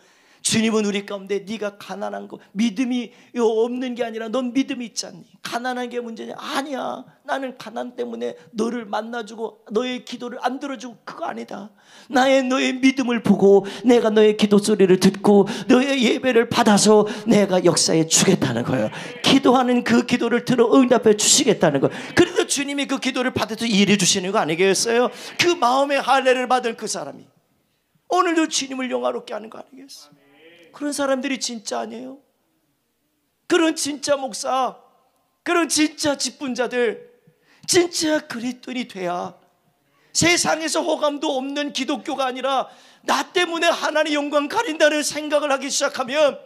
주님은 우리 가운데 네가 가난한 거, 믿음이 없는 게 아니라 넌 믿음이 있지 않니? 가난한 게 문제냐? 아니야. 나는 가난 때문에 너를 만나주고 너의 기도를 안 들어주고 그거 아니다. 너의 믿음을 보고 내가 너의 기도 소리를 듣고 너의 예배를 받아서 내가 역사해 주겠다는 거예요. 기도하는 그 기도를 들어 응답해 주시겠다는 거예요. 그래서 주님이 그 기도를 받아서 일해 주시는 거 아니겠어요? 그 마음의 할례를 받은 그 사람이 오늘도 주님을 영화롭게 하는 거 아니겠어요? 그런 사람들이 진짜 아니에요? 그런 진짜 목사, 그런 진짜 직분자들, 진짜 그리스도인이 돼야 세상에서 호감도 없는 기독교가 아니라 나 때문에 하나님의 영광 가린다는 생각을 하기 시작하면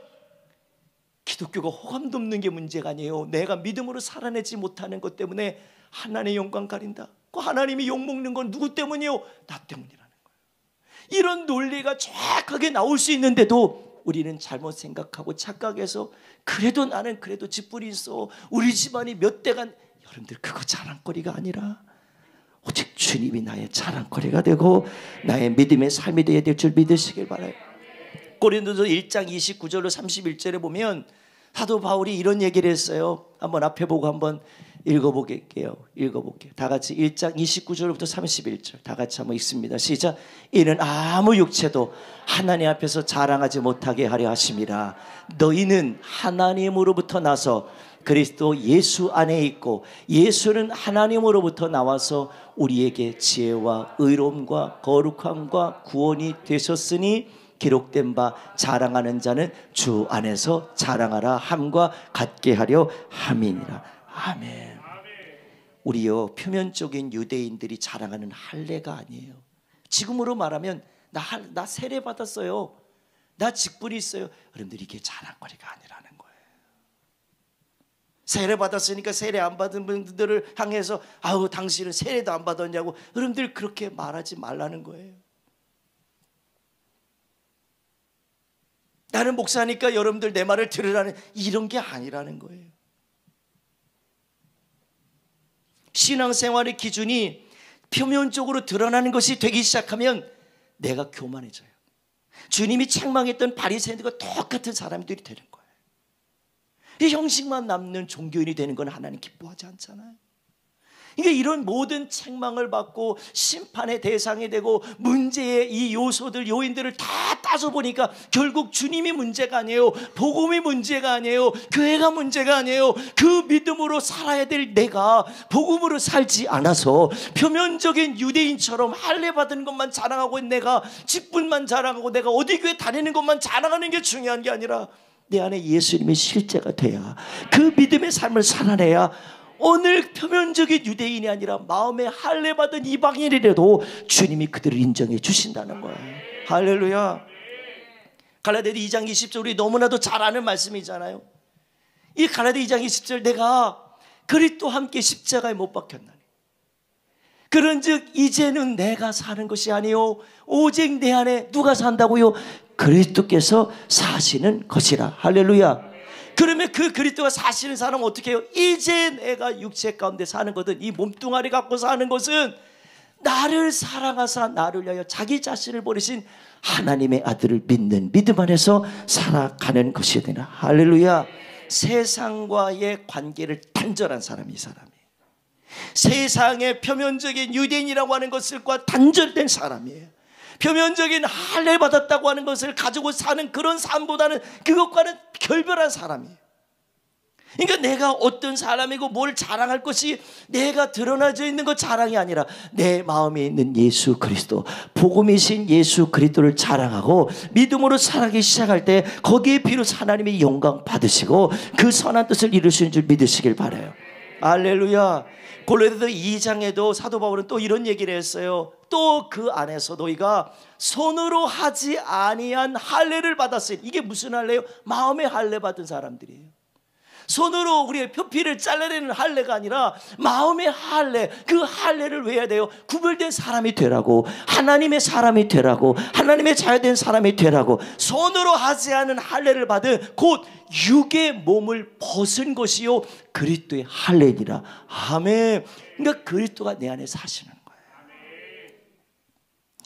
기독교가 호감도 없는 게 문제가 아니에요. 내가 믿음으로 살아내지 못하는 것 때문에 하나님의 영광 가린다. 그 하나님이 욕먹는 건 누구 때문이요? 나 때문이라는 거예요. 이런 논리가 정확하게 나올 수 있는데도 우리는 잘못 생각하고 착각해서 그래도 나는 그래도 직분이 있어, 우리 집안이 몇 대간, 여러분들 그거 자랑거리가 아니라 오직 주님이 나의 자랑거리가 되고 나의 믿음의 삶이 되어야 될 줄 믿으시길 바라요. 고린도서 1장 29절로 31절에 보면 사도 바울이 이런 얘기를 했어요. 한번 앞에 보고 한번 읽어볼게요. 다 같이 1장 29절부터 31절 다 같이 한번 읽습니다. 시작. 이는 아무 육체도 하나님 앞에서 자랑하지 못하게 하려 하심이라. 너희는 하나님으로부터 나서 그리스도 예수 안에 있고 예수는 하나님으로부터 나와서 우리에게 지혜와 의로움과 거룩함과 구원이 되셨으니 기록된 바 자랑하는 자는 주 안에서 자랑하라 함과 같게 하려 함이니라. 아멘. 우리요, 표면적인 유대인들이 자랑하는 할례가 아니에요. 지금으로 말하면 나 세례 받았어요, 나 직분이 있어요. 여러분들 이게 자랑거리가 아니라는 거예요. 세례 받았으니까 세례 안 받은 분들을 향해서 아우 당신은 세례도 안 받았냐고 여러분들 그렇게 말하지 말라는 거예요. 나는 목사니까 여러분들 내 말을 들으라는 이런 게 아니라는 거예요. 신앙생활의 기준이 표면적으로 드러나는 것이 되기 시작하면 내가 교만해져요. 주님이 책망했던 바리새인들과 똑같은 사람들이 되는 거예요. 이 형식만 남는 종교인이 되는 건 하나님 기뻐하지 않잖아요. 이게 이런 모든 책망을 받고 심판의 대상이 되고 문제의 이 요소들, 요인들을 다 따져보니까 결국 주님이 문제가 아니에요. 복음이 문제가 아니에요. 교회가 문제가 아니에요. 그 믿음으로 살아야 될 내가 복음으로 살지 않아서 표면적인 유대인처럼 할례 받은 것만 자랑하고 내가 직분만 자랑하고 내가 어디 교회 다니는 것만 자랑하는 게 중요한 게 아니라 내 안에 예수님의 실제가 돼야, 그 믿음의 삶을 살아내야 오늘 표면적인 유대인이 아니라 마음에 할례 받은 이방인이라도 주님이 그들을 인정해 주신다는 거예요. 할렐루야. 갈라디아 2장 20절 우리 너무나도 잘 아는 말씀이잖아요. 이 갈라디아 2장 20절 내가 그리스도와 함께 십자가에 못 박혔나니 그런즉 이제는 내가 사는 것이 아니요 오직 내 안에 누가 산다고요? 그리스도께서 사시는 것이라. 할렐루야. 그러면 그 그리스도가 사시는 사람은 어떻게 해요? 이제 내가 육체 가운데 사는 것은, 이 몸뚱아리 갖고 사는 것은 나를 사랑하사 나를 위하여 자기 자신을 버리신 하나님의 아들을 믿는 믿음 안에서 살아가는 것이 되나. 할렐루야. 세상과의 관계를 단절한 사람이 이 사람이에요. 세상의 표면적인 유대인이라고 하는 것과 단절된 사람이에요. 표면적인 할례 받았다고 하는 것을 가지고 사는 그런 삶보다는 그것과는 결별한 사람이에요. 그러니까 내가 어떤 사람이고 뭘 자랑할 것이 내가 드러나져 있는 것 자랑이 아니라 내 마음에 있는 예수 그리스도, 복음이신 예수 그리스도를 자랑하고 믿음으로 살아가기 시작할 때 거기에 비로소 하나님의 영광 받으시고 그 선한 뜻을 이루시는 줄 믿으시길 바라요. 할렐루야. 골로새서 2장에도 사도 바울은 또 이런 얘기를 했어요. 또 그 안에서 너희가 손으로 하지 아니한 할례를 받았으니, 이게 무슨 할례예요? 마음의 할례 받은 사람들이에요. 손으로 우리의 표피를 잘라내는 할례가 아니라 마음의 할례, 그 할례를 왜 해야 돼요? 구별된 사람이 되라고, 하나님의 사람이 되라고, 하나님의 자유된 사람이 되라고. 손으로 하지 않은 할례를 받은 곧 육의 몸을 벗은 것이요 그리스도의 할례니라. 아멘. 그러니까 그리스도가 내 안에 사시는 거예요.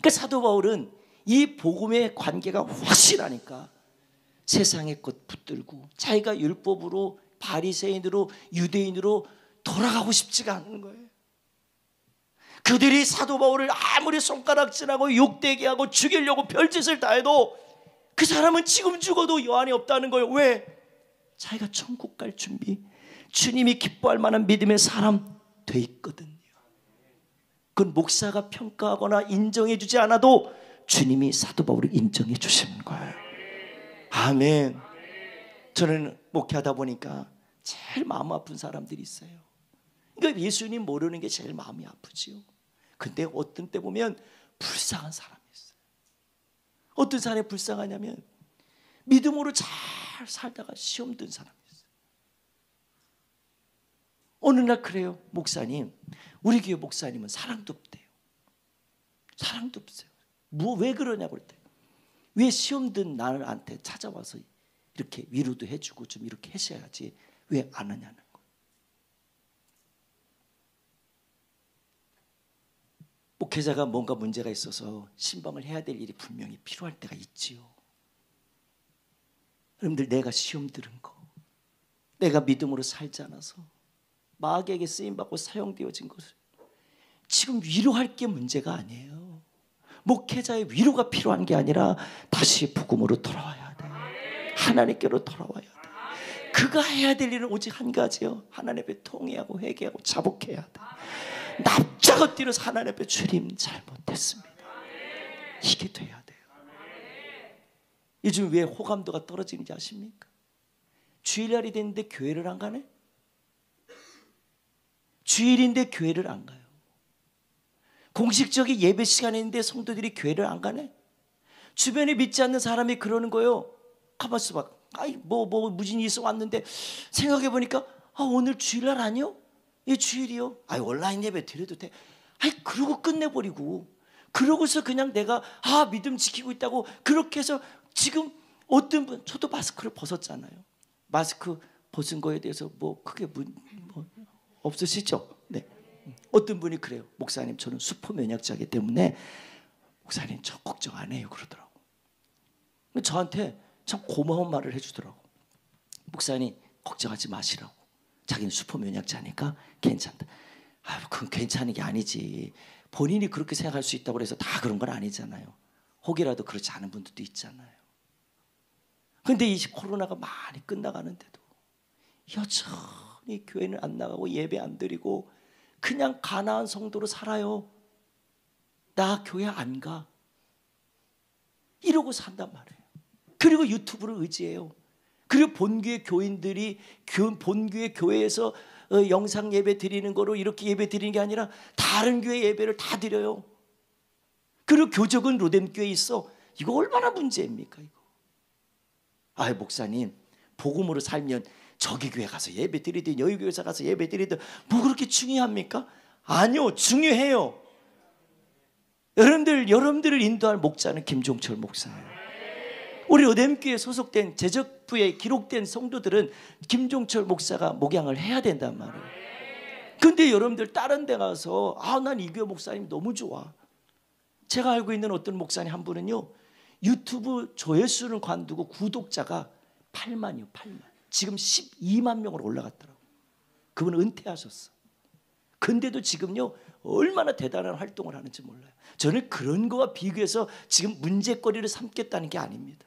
그러니까 사도 바울은 이 복음의 관계가 확실하니까 세상의 것 붙들고 자기가 율법으로 바리새인으로 유대인으로 돌아가고 싶지가 않은 거예요. 그들이 사도 바울을 아무리 손가락질하고 욕되게 하고 죽이려고 별짓을 다 해도 그 사람은 지금 죽어도 여한이 없다는 거예요. 왜? 자기가 천국 갈 준비, 주님이 기뻐할 만한 믿음의 사람 돼 있거든요. 그건 목사가 평가하거나 인정해 주지 않아도 주님이 사도 바울을 인정해 주시는 거예요. 아멘. 저는 목회하다 보니까 제일 마음 아픈 사람들이 있어요. 그러니까 예수님 모르는 게 제일 마음이 아프지요. 근데 어떤 때 보면 불쌍한 사람이 있어요. 어떤 사람이 불쌍하냐면 믿음으로 잘 살다가 시험 든 사람이 있어요. 어느 날 그래요. 목사님, 우리 교회 목사님은 사랑도 없대요. 사랑도 없어요. 왜 그러냐고 그랬대요. 왜 시험 든 나한테 찾아와서 이렇게 위로도 해주고 좀 이렇게 하셔야지 왜 안 하냐는 거예요. 목회자가 뭔가 문제가 있어서 신방을 해야 될 일이 분명히 필요할 때가 있지요. 여러분들, 내가 시험 들은 거, 내가 믿음으로 살지 않아서 마귀에게 쓰임받고 사용되어진 것을 지금 위로할 게 문제가 아니에요. 목회자의 위로가 필요한 게 아니라 다시 복음으로 돌아와야 돼. 하나님께로 돌아와야 돼. 그가 해야 될 일은 오직 한 가지요. 하나님 앞에 통회하고 회개하고 자복해야 돼. 납작 엎드려서 하나님 앞에 주님 잘못했습니다. 이게 돼야 돼요. 요즘 왜 호감도가 떨어지는지 아십니까? 주일날이 됐는데 교회를 안 가네? 주일인데 교회를 안 가요. 공식적인 예배 시간인데 성도들이 교회를 안 가네? 주변에 믿지 않는 사람이 그러는 거예요. 가만 있어봐. 아이 뭐 무슨 일이 있어 왔는데 생각해 보니까 오늘 주일날 아니요? 예, 주일이요. 온라인 예배 드려도 돼. 그러고 끝내버리고, 그러고서 그냥 내가 믿음 지키고 있다고 그렇게 해서 지금 어떤 분, 저도 마스크를 벗었잖아요. 마스크 벗은 거에 대해서 뭐 크게 뭐 없으시죠? 네. 어떤 분이 그래요. 목사님, 저는 수포 면역자이기 때문에 목사님 저 걱정 안 해요 그러더라고. 저한테 참 고마운 말을 해주더라고. 목사님 걱정하지 마시라고. 자기는 수포 면역자니까 괜찮다. 그건 괜찮은 게 아니지. 본인이 그렇게 생각할 수 있다고 해서 다 그런 건 아니잖아요. 혹이라도 그렇지 않은 분들도 있잖아요. 근데 이 코로나가 많이 끝나가는데도 여전히 교회는 안 나가고 예배 안 드리고 그냥 가난한 성도로 살아요. 나 교회 안 가. 이러고 산단 말이에요. 그리고 유튜브를 의지해요. 그리고 본교회 교인들이 본교회 교회에서 영상 예배 드리는 거로 이렇게 예배 드리는 게 아니라 다른 교회 예배를 다 드려요. 그리고 교적은 로뎀교회에 있어. 이거 얼마나 문제입니까 이거. 목사님 복음으로 살면 저기 교회 가서 예배 드리든 여기 교회 가서 예배 드리든 뭐 그렇게 중요합니까? 아니요, 중요해요. 여러분들을 인도할 목자는 김종철 목사예요. 우리 로뎀교회에 소속된 제적부에 기록된 성도들은 김종철 목사가 목양을 해야 된단 말이에요. 근데 여러분들 다른 데 가서 난 이 교회 목사님 너무 좋아. 제가 알고 있는 어떤 목사님 한 분은요, 유튜브 조회수는 관두고 구독자가 8만이요 8만. 지금 12만 명으로 올라갔더라고요. 그분은 은퇴하셨어. 근데도 지금요 얼마나 대단한 활동을 하는지 몰라요. 저는 그런 거와 비교해서 지금 문제거리를 삼겠다는 게 아닙니다.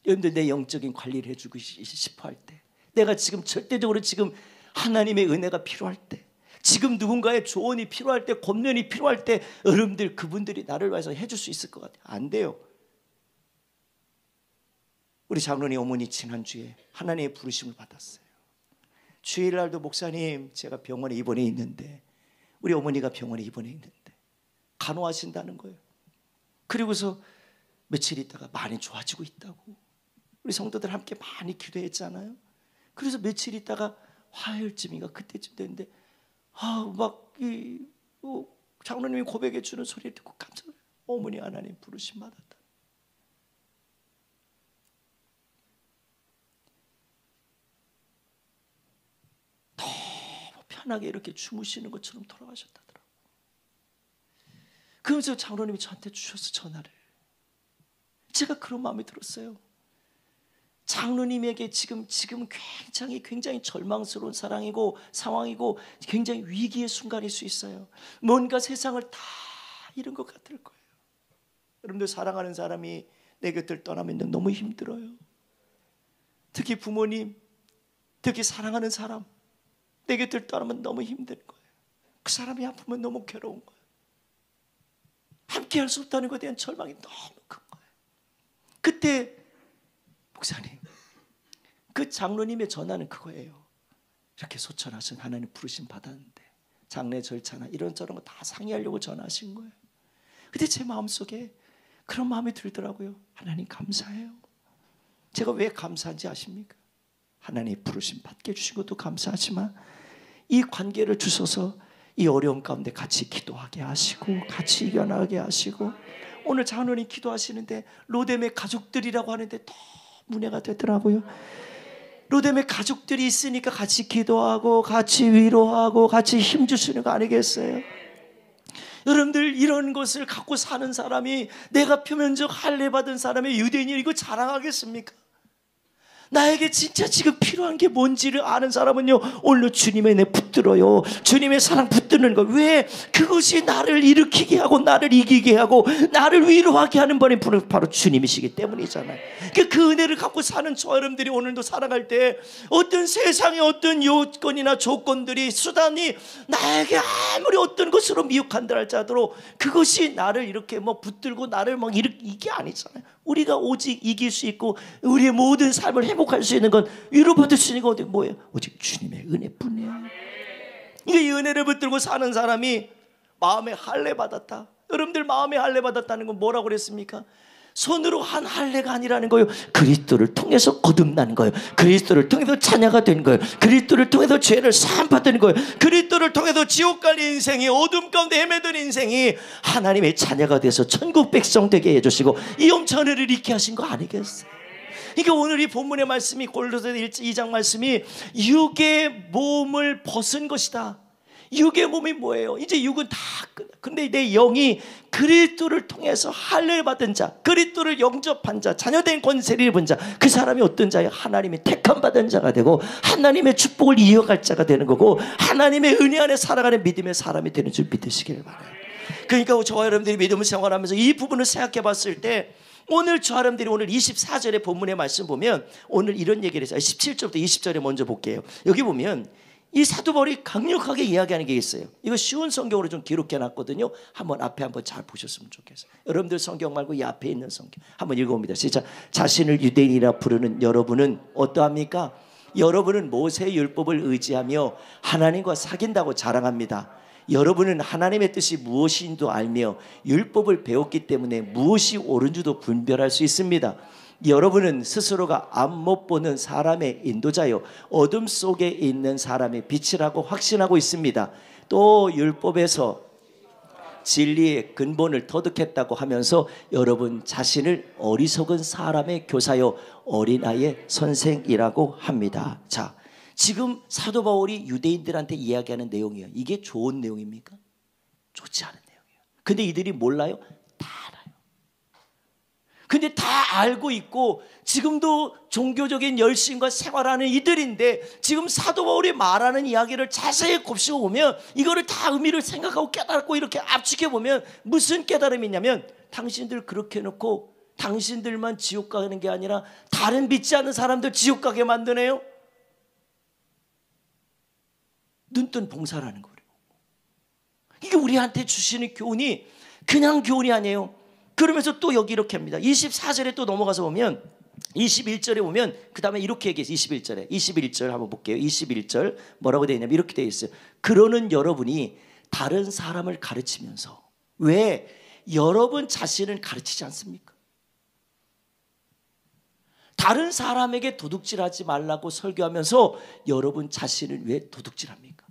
여러분들 내 영적인 관리를 해주고 싶어 할 때, 내가 지금 절대적으로 지금 하나님의 은혜가 필요할 때, 지금 누군가의 조언이 필요할 때, 권면이 필요할 때 여러분들 그분들이 나를 위해서 해줄 수 있을 것 같아요? 안 돼요. 우리 장로님 어머니 지난주에 하나님의 부르심을 받았어요. 주일날도 목사님 제가 병원에 입원해 있는데, 우리 어머니가 병원에 입원해 있는데 간호하신다는 거예요. 그리고서 며칠 있다가 많이 좋아지고 있다고. 우리 성도들 함께 많이 기도했잖아요. 그래서 며칠 있다가 화요일쯤인가 그때쯤 됐는데 장로님이 고백해 주는 소리를 듣고 깜짝 놀랐어요. 어머니 하나님 부르심 받았다. 너무 편하게 이렇게 주무시는 것처럼 돌아가셨다더라고요. 그러면서 장로님이 저한테 주셔서 전화를, 제가 그런 마음이 들었어요. 장로님에게 지금 굉장히 절망스러운 상황이고 굉장히 위기의 순간일 수 있어요. 뭔가 세상을 다 잃은 것 같을 거예요. 여러분들 사랑하는 사람이 내 곁을 떠나면 너무 힘들어요. 특히 부모님, 특히 사랑하는 사람 내 곁을 떠나면 너무 힘들 거예요. 그 사람이 아프면 너무 괴로운 거예요. 함께 할 수 없다는 것에 대한 절망이 너무 큰 거예요. 그때 목사님, 그 장로님의 전화는 그거예요. 이렇게 소천하신 하나님 부르심 받았는데 장례 절차나 이런저런 거 다 상의하려고 전화하신 거예요. 근데 제 마음속에 그런 마음이 들더라고요. 하나님 감사해요. 제가 왜 감사한지 아십니까? 하나님 부르심 받게 해주신 것도 감사하지만 이 관계를 주셔서 이 어려움 가운데 같이 기도하게 하시고 같이 이겨나가게 하시고, 오늘 장로님 기도하시는데 로뎀의 가족들이라고 하는데 더 문제가 되더라고요. 로뎀의 가족들이 있으니까 같이 기도하고 같이 위로하고 같이 힘주시는 거 아니겠어요? 여러분들 이런 것을 갖고 사는 사람이, 내가 표면적 할례 받은 사람의 유대인이 이거 자랑하겠습니까? 나에게 진짜 지금 필요한 게 뭔지를 아는 사람은요, 오늘 주님의 은혜 붙들어요. 주님의 사랑 붙드는 거. 왜? 그것이 나를 일으키게 하고 나를 이기게 하고 나를 위로하게 하는 분이 바로 주님이시기 때문이잖아요. 그 은혜를 갖고 사는 저 여러분들이 오늘도 살아갈 때 어떤 세상의 어떤 요건이나 조건들이, 수단이 나에게 아무리 어떤 것으로 미혹한다 할지라도 그것이 나를 이렇게 붙들고 나를 이게 아니잖아요. 우리가 오직 이길 수 있고 우리의 모든 삶을 회복할 수 있는 건, 위로받을 수 있는 건 뭐예요? 오직 주님의 은혜뿐이에요. 이 은혜를 붙들고 사는 사람이 마음에 할례 받았다. 여러분들 마음에 할례 받았다는 건 뭐라고 그랬습니까? 손으로 한 할례가 아니라는 거예요. 그리스도를 통해서 거듭나는 거예요. 그리스도를 통해서 자녀가 된 거예요. 그리스도를 통해서 죄를 사함받는 거예요. 그리스도를 통해서 지옥 갈 인생이, 어둠 가운데 헤매던 인생이 하나님의 자녀가 돼서 천국 백성 되게 해주시고 이 영천을 잃게 하신 거 아니겠어요? 그러니까 오늘 이 본문의 말씀이 골로새 2장 말씀이 육의 몸을 벗은 것이다. 육의 몸이 뭐예요? 이제 육은 다 끝나. 근데 내 영이 그리스도를 통해서 할례를 받은 자, 그리스도를 영접한 자, 자녀된 권세를 입은 자, 그 사람이 어떤 자예요? 하나님의 택함 받은 자가 되고 하나님의 축복을 이어갈 자가 되는 거고 하나님의 은혜 안에 살아가는 믿음의 사람이 되는 줄 믿으시길 바라요. 그러니까 저와 여러분들이 믿음을 생활하면서 이 부분을 생각해 봤을 때 오늘 저 여러분들이 오늘 24절의 본문의 말씀 보면 오늘 이런 얘기를 했어요. 17절부터 20절에 먼저 볼게요. 여기 보면 이 사도 바울이 강력하게 이야기하는 게 있어요. 이거 쉬운 성경으로 좀 기록해 놨거든요. 한번 앞에 한번 잘 보셨으면 좋겠어요. 여러분들 성경 말고 이 앞에 있는 성경 한번 읽어봅니다. 시작. 자신을 유대인이라 부르는 여러분은 어떠합니까? 여러분은 모세의 율법을 의지하며 하나님과 사귄다고 자랑합니다. 여러분은 하나님의 뜻이 무엇인지도 알며 율법을 배웠기 때문에 무엇이 옳은지도 분별할 수 있습니다. 여러분은 스스로가 앞 못 보는 사람의 인도자요 어둠 속에 있는 사람의 빛이라고 확신하고 있습니다. 또 율법에서 진리의 근본을 터득했다고 하면서 여러분 자신을 어리석은 사람의 교사요 어린아이의 선생이라고 합니다. 자, 지금 사도 바울이 유대인들한테 이야기하는 내용이에요. 이게 좋은 내용입니까? 좋지 않은 내용이에요. 근데 이들이 몰라요? 다 알아요. 근데 다 알고 있고 지금도 종교적인 열심과 생활하는 이들인데 지금 사도 바울이 말하는 이야기를 자세히 곱씹어 보면 이거를 다 의미를 생각하고 깨닫고 이렇게 압축해 보면 무슨 깨달음이 있냐면 당신들 그렇게 해놓고 당신들만 지옥 가는 게 아니라 다른 믿지 않는 사람들 지옥 가게 만드네요. 눈뜬 봉사라는 거예요. 이게 우리한테 주시는 교훈이 그냥 교훈이 아니에요. 그러면서 또 여기 이렇게 합니다. 24절에 또 넘어가서 보면 21절에 보면 그 다음에 이렇게 얘기해서 21절 한번 볼게요. 21절 뭐라고 되어 있냐면 이렇게 되어 있어요. 그러는 여러분이 다른 사람을 가르치면서 왜 여러분 자신을 가르치지 않습니까? 다른 사람에게 도둑질하지 말라고 설교하면서 여러분 자신을 왜 도둑질합니까?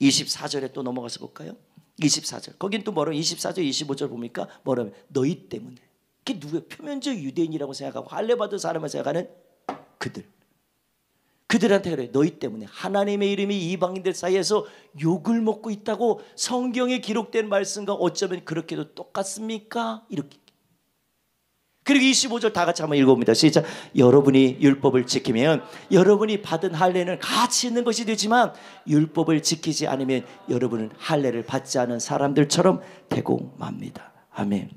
24절에 또 넘어가서 볼까요? 24절 거긴 또 뭐라고 24절 25절 보니까 뭐라면 너희 때문에 그게 누구예요? 표면적 유대인이라고 생각하고 할례 받은 사람을 생각하는 그들한테 그래요. 너희 때문에 하나님의 이름이 이방인들 사이에서 욕을 먹고 있다고 성경에 기록된 말씀과 어쩌면 그렇게도 똑같습니까? 이렇게. 그리고 25절 다 같이 한번 읽어봅니다. 시작. 여러분이 율법을 지키면 여러분이 받은 할례는 가치 있는 것이 되지만 율법을 지키지 않으면 여러분은 할례를 받지 않은 사람들처럼 되고 맙니다. 아멘.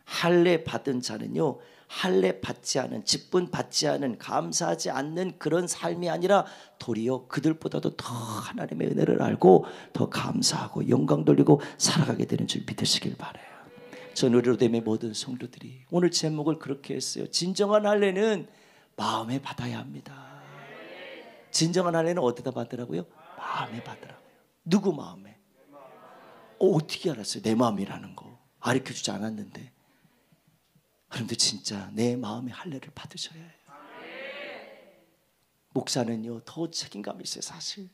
할례 받은 자는요 할례 받지 않은 직분 받지 않은 감사하지 않는 그런 삶이 아니라 도리어 그들보다도 더 하나님의 은혜를 알고 더 감사하고 영광 돌리고 살아가게 되는 줄 믿으시길 바라요. 전 의료됨의 모든 성도들이 오늘 제목을 그렇게 했어요. 진정한 할례는 마음에 받아야 합니다. 진정한 할례는 어디다 받으라고요? 마음에 받으라고요. 누구 마음에? 어떻게 알았어요? 내 마음이라는 거 가르쳐주지 않았는데. 그런데 진짜 내 마음의 할례를 받으셔야 해요. 목사는요 더 책임감이 있어요. 사실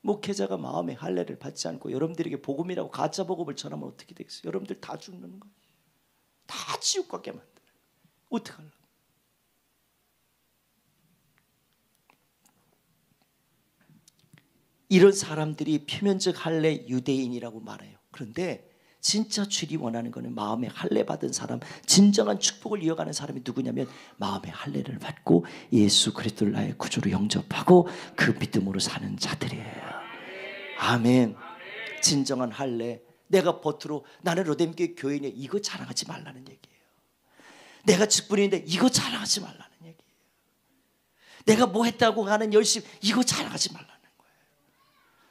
목회자가 마음의 할례를 받지 않고 여러분들에게 복음이라고 가짜 복음을 전하면 어떻게 되겠어요? 여러분들 다 죽는 거예요. 다 지옥 가게 만들어요. 어떡하려고? 이런 사람들이 표면적 할례 유대인이라고 말해요. 그런데 진짜 주님이 원하는 것은 마음의 할례 받은 사람, 진정한 축복을 이어가는 사람이 누구냐면 마음의 할례를 받고 예수 그리스도를 나의 구주로 영접하고 그 믿음으로 사는 자들이에요. 아멘. 진정한 할례. 내가 버트로 나는 로뎀교회 교인이야 이거 자랑하지 말라는 얘기예요. 내가 직분인데 이거 자랑하지 말라는 얘기예요. 내가 뭐 했다고 하는 열심 이거 자랑하지 말라는 거예요.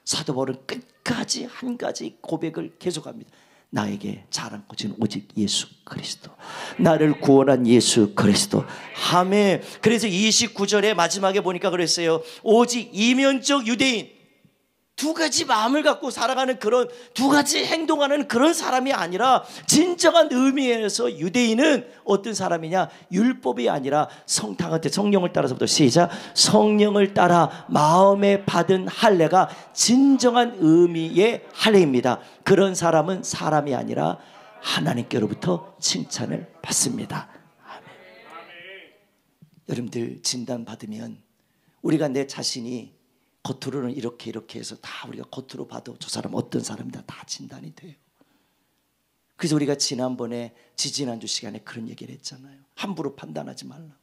사도 바울은 끝까지 한 가지 고백을 계속합니다. 나에게 자랑 것은 오직 예수 그리스도, 나를 구원한 예수 그리스도. 아멘. 그래서 29절에 마지막에 보니까 그랬어요. 오직 이면적 유대인, 두 가지 마음을 갖고 살아가는 그런 두 가지 행동하는 그런 사람이 아니라 진정한 의미에서 유대인은 어떤 사람이냐? 율법이 아니라 성령을 따라서부터 시작. 성령을 따라 마음에 받은 할례가 진정한 의미의 할례입니다. 그런 사람은 사람이 아니라 하나님께로부터 칭찬을 받습니다. 아멘. 여러분들 진단받으면 우리가 내 자신이 겉으로는 이렇게 해서 다 우리가 겉으로 봐도 저 사람 어떤 사람이다 다 진단이 돼요. 그래서 우리가 지난번에 지지난주 시간에 그런 얘기를 했잖아요. 함부로 판단하지 말라고.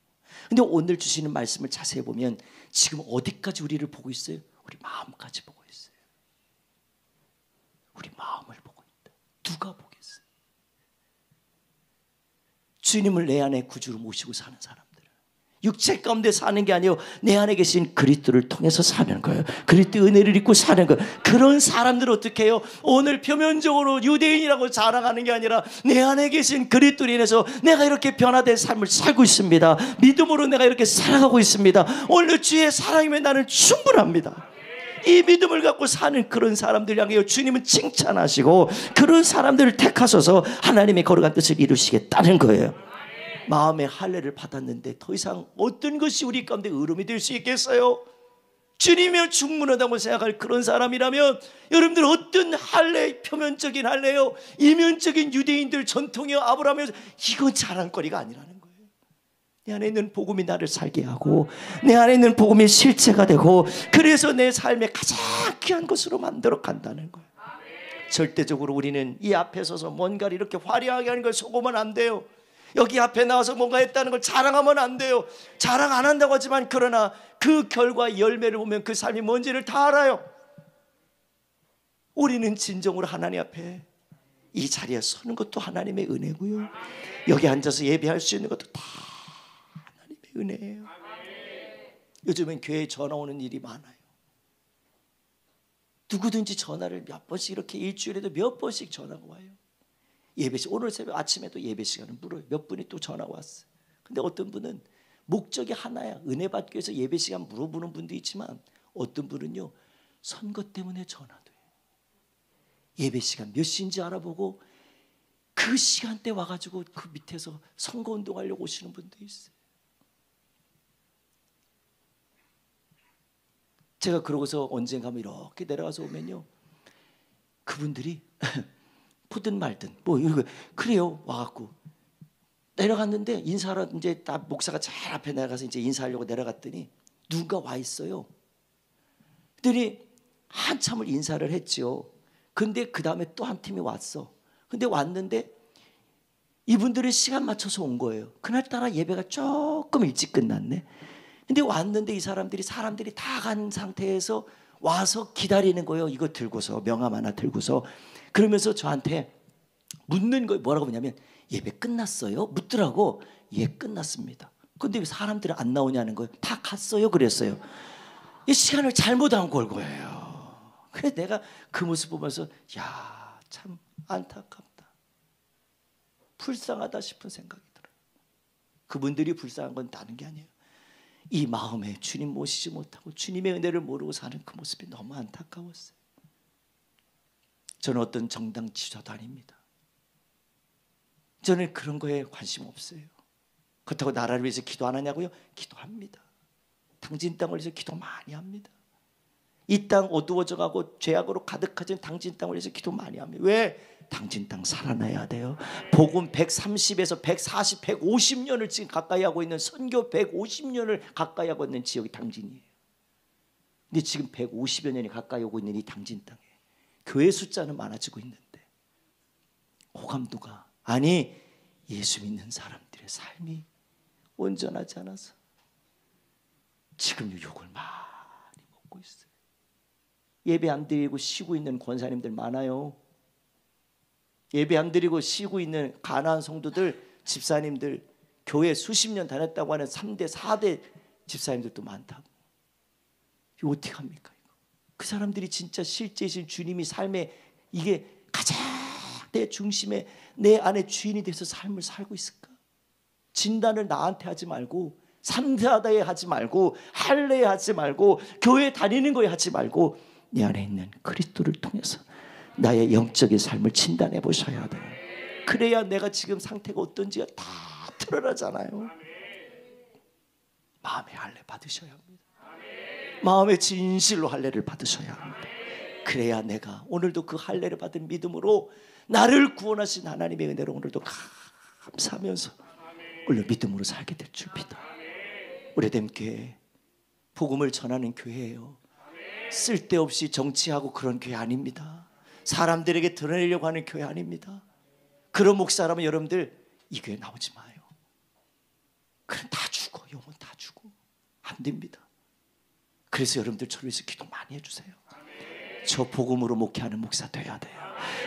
근데 오늘 주시는 말씀을 자세히 보면 지금 어디까지 우리를 보고 있어요? 우리 마음까지 보고 있어요. 우리 마음을 보고 있다. 누가 보겠어요? 주님을 내 안에 구주로 모시고 사는 사람들은 육체 가운데 사는 게 아니에요. 내 안에 계신 그리스도를 통해서 사는 거예요. 그리스도의 은혜를 입고 사는 거예요. 그런 사람들은 어떻게 해요? 오늘 표면적으로 유대인이라고 자랑하는 게 아니라 내 안에 계신 그리스도로 인해서 내가 이렇게 변화된 삶을 살고 있습니다. 믿음으로 내가 이렇게 살아가고 있습니다. 오늘 주의 사랑이면 나는 충분합니다. 이 믿음을 갖고 사는 그런 사람들 향해 주님은 칭찬하시고 그런 사람들을 택하셔서 하나님의 거룩한 뜻을 이루시겠다는 거예요. 마음의 할례를 받았는데 더 이상 어떤 것이 우리 가운데 의로움이 될 수 있겠어요? 주님이면 충분하다고 생각할 그런 사람이라면 여러분들 어떤 할례, 표면적인 할례요, 이면적인 유대인들 전통이요, 아브라함이요, 이건 자랑거리가 아니라는 거예요. 내 안에 있는 복음이 나를 살게 하고 내 안에 있는 복음이 실체가 되고 그래서 내 삶의 가장 귀한 것으로 만들어 간다는 거예요. 절대적으로 우리는 이 앞에 서서 뭔가를 이렇게 화려하게 하는 걸 속으면 안 돼요. 여기 앞에 나와서 뭔가 했다는 걸 자랑하면 안 돼요. 자랑 안 한다고 하지만 그러나 그 결과 열매를 보면 그 삶이 뭔지를 다 알아요. 우리는 진정으로 하나님 앞에 이 자리에 서는 것도 하나님의 은혜고요, 여기 앉아서 예배할 수 있는 것도 다 하나님의 은혜예요. 요즘엔 교회에 전화 오는 일이 많아요. 누구든지 전화를 몇 번씩 이렇게 일주일에도 몇 번씩 전화가 와요. 예배시 오늘 새벽 아침에도 예배 시간을 물어요. 몇 분이 또 전화가 왔어요. 근데 어떤 분은 목적이 하나야. 은혜 받기 위해서 예배 시간 물어보는 분도 있지만 어떤 분은요 선거 때문에 전화돼요. 예배 시간 몇 시인지 알아보고 그 시간대 와가지고 그 밑에서 선거운동하려고 오시는 분도 있어요. 제가 그러고서 언젠가 이렇게 내려가서 오면요 그분들이 보든 말든 뭐 이거 그래요 와갖고 내려갔는데 인사하러 이제 딱 목사가 잘 앞에 나가서 이제 인사하려고 내려갔더니 누군가 와 있어요. 그랬더니 한참을 인사를 했죠. 근데 그 다음에 또 한 팀이 왔어. 근데 왔는데 이분들이 시간 맞춰서 온 거예요. 그날따라 예배가 조금 일찍 끝났네. 근데 왔는데 이 사람들이 다 간 상태에서 와서 기다리는 거예요. 이거 들고서 명함 하나 들고서 그러면서 저한테 묻는 거예요. 뭐라고 하냐면 예배 끝났어요? 묻더라고. 예 끝났습니다. 근데 왜 사람들이 안 나오냐는 거예요. 다 갔어요 그랬어요. 이 시간을 잘못한 걸 거예요. 그래서 내가 그 모습 보면서 야, 참 안타깝다, 불쌍하다 싶은 생각이 들어요. 그분들이 불쌍한 건 다른 게 아니에요. 이 마음에 주님 모시지 못하고 주님의 은혜를 모르고 사는 그 모습이 너무 안타까웠어요. 저는 어떤 정당 지도자도 아닙니다. 저는 그런 거에 관심 없어요. 그렇다고 나라를 위해서 기도 안 하냐고요? 기도합니다. 당진 땅을 위해서 기도 많이 합니다. 이 땅 어두워져 가고 죄악으로 가득해진 당진 땅을 위해서 기도 많이 합니다. 왜? 당진 땅 살아나야 돼요. 복음 130에서 140, 150년을 지금 가까이 하고 있는, 선교 150년을 가까이 하고 있는 지역이 당진이에요. 근데 지금 150여 년이 가까이 오고 있는 이 당진 땅에 교회 숫자는 많아지고 있는데 호감도가, 아니 예수 믿는 사람들의 삶이 온전하지 않아서 지금 욕을 많이 먹고 있어요. 예배 안 드리고 쉬고 있는 권사님들 많아요. 예배 안 드리고 쉬고 있는 가난한 성도들, 집사님들, 교회 수십 년 다녔다고 하는 3대 4대 집사님들도 많다고. 이거 어떻게 합니까? 이거? 그 사람들이 진짜 실제이신 주님이 삶에 이게 가장 내 중심에 내 안에 주인이 돼서 삶을 살고 있을까? 진단을 나한테 하지 말고, 삼사다에 하지 말고, 할례에 하지 말고, 교회 다니는 거에 하지 말고 내 안에 있는 그리스도를 통해서 나의 영적인 삶을 진단해 보셔야 돼요. 그래야 내가 지금 상태가 어떤지가 다 드러나잖아요. 마음의 할례 받으셔야 합니다. 마음의 진실로 할례를 받으셔야 합니다. 그래야 내가 오늘도 그 할례를 받은 믿음으로 나를 구원하신 하나님의 은혜로 오늘도 감사하면서 오늘 믿음으로 살게 될 줄 믿어. 우리 됨교회 복음을 전하는 교회예요. 쓸데없이 정치하고 그런 교회 아닙니다. 사람들에게 드러내려고 하는 교회 아닙니다. 그런 목사라면 여러분들 이 교회 나오지 마요. 그럼 다 죽어. 영혼 다 죽어. 안 됩니다. 그래서 여러분들 저를 위해서 기도 많이 해주세요. 저 복음으로 목회하는 목사 돼야 돼요.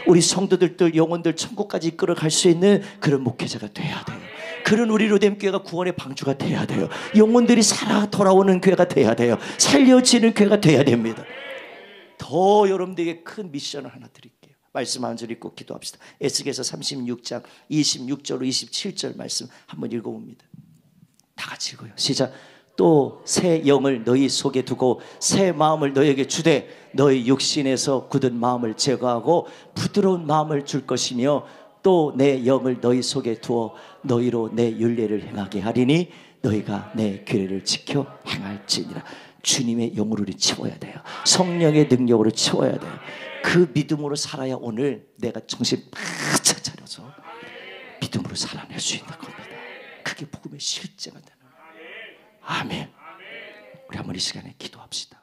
우리 성도들도 영혼들 천국까지 이끌어갈 수 있는 그런 목회자가 돼야 돼요. 그런 우리 로뎀교회가 구원의 방주가 돼야 돼요. 영혼들이 살아 돌아오는 교회가 돼야 돼요. 살려지는 교회가 돼야 됩니다. 더 여러분들에게 큰 미션을 하나 드릴게요. 말씀 한 절 읽고 기도합시다. 에스겔서 36장 26절로 27절 말씀 한번 읽어봅니다. 다 같이 읽어요. 시작. 또 새 영을 너희 속에 두고 새 마음을 너희에게 주되 너희 육신에서 굳은 마음을 제거하고 부드러운 마음을 줄 것이며 또 내 영을 너희 속에 두어 너희로 내 율례를 행하게 하리니 너희가 내 규례를 지켜 행할지니라. 주님의 영으로 채워야 돼요. 성령의 능력으로 채워야 돼요. 그 믿음으로 살아야 오늘 내가 정신 바짝 차려서 믿음으로 살아낼 수 있는 겁니다. 그게 복음의 실제가 되는 거예요. 아멘. 우리 한번 이 시간에 기도합시다.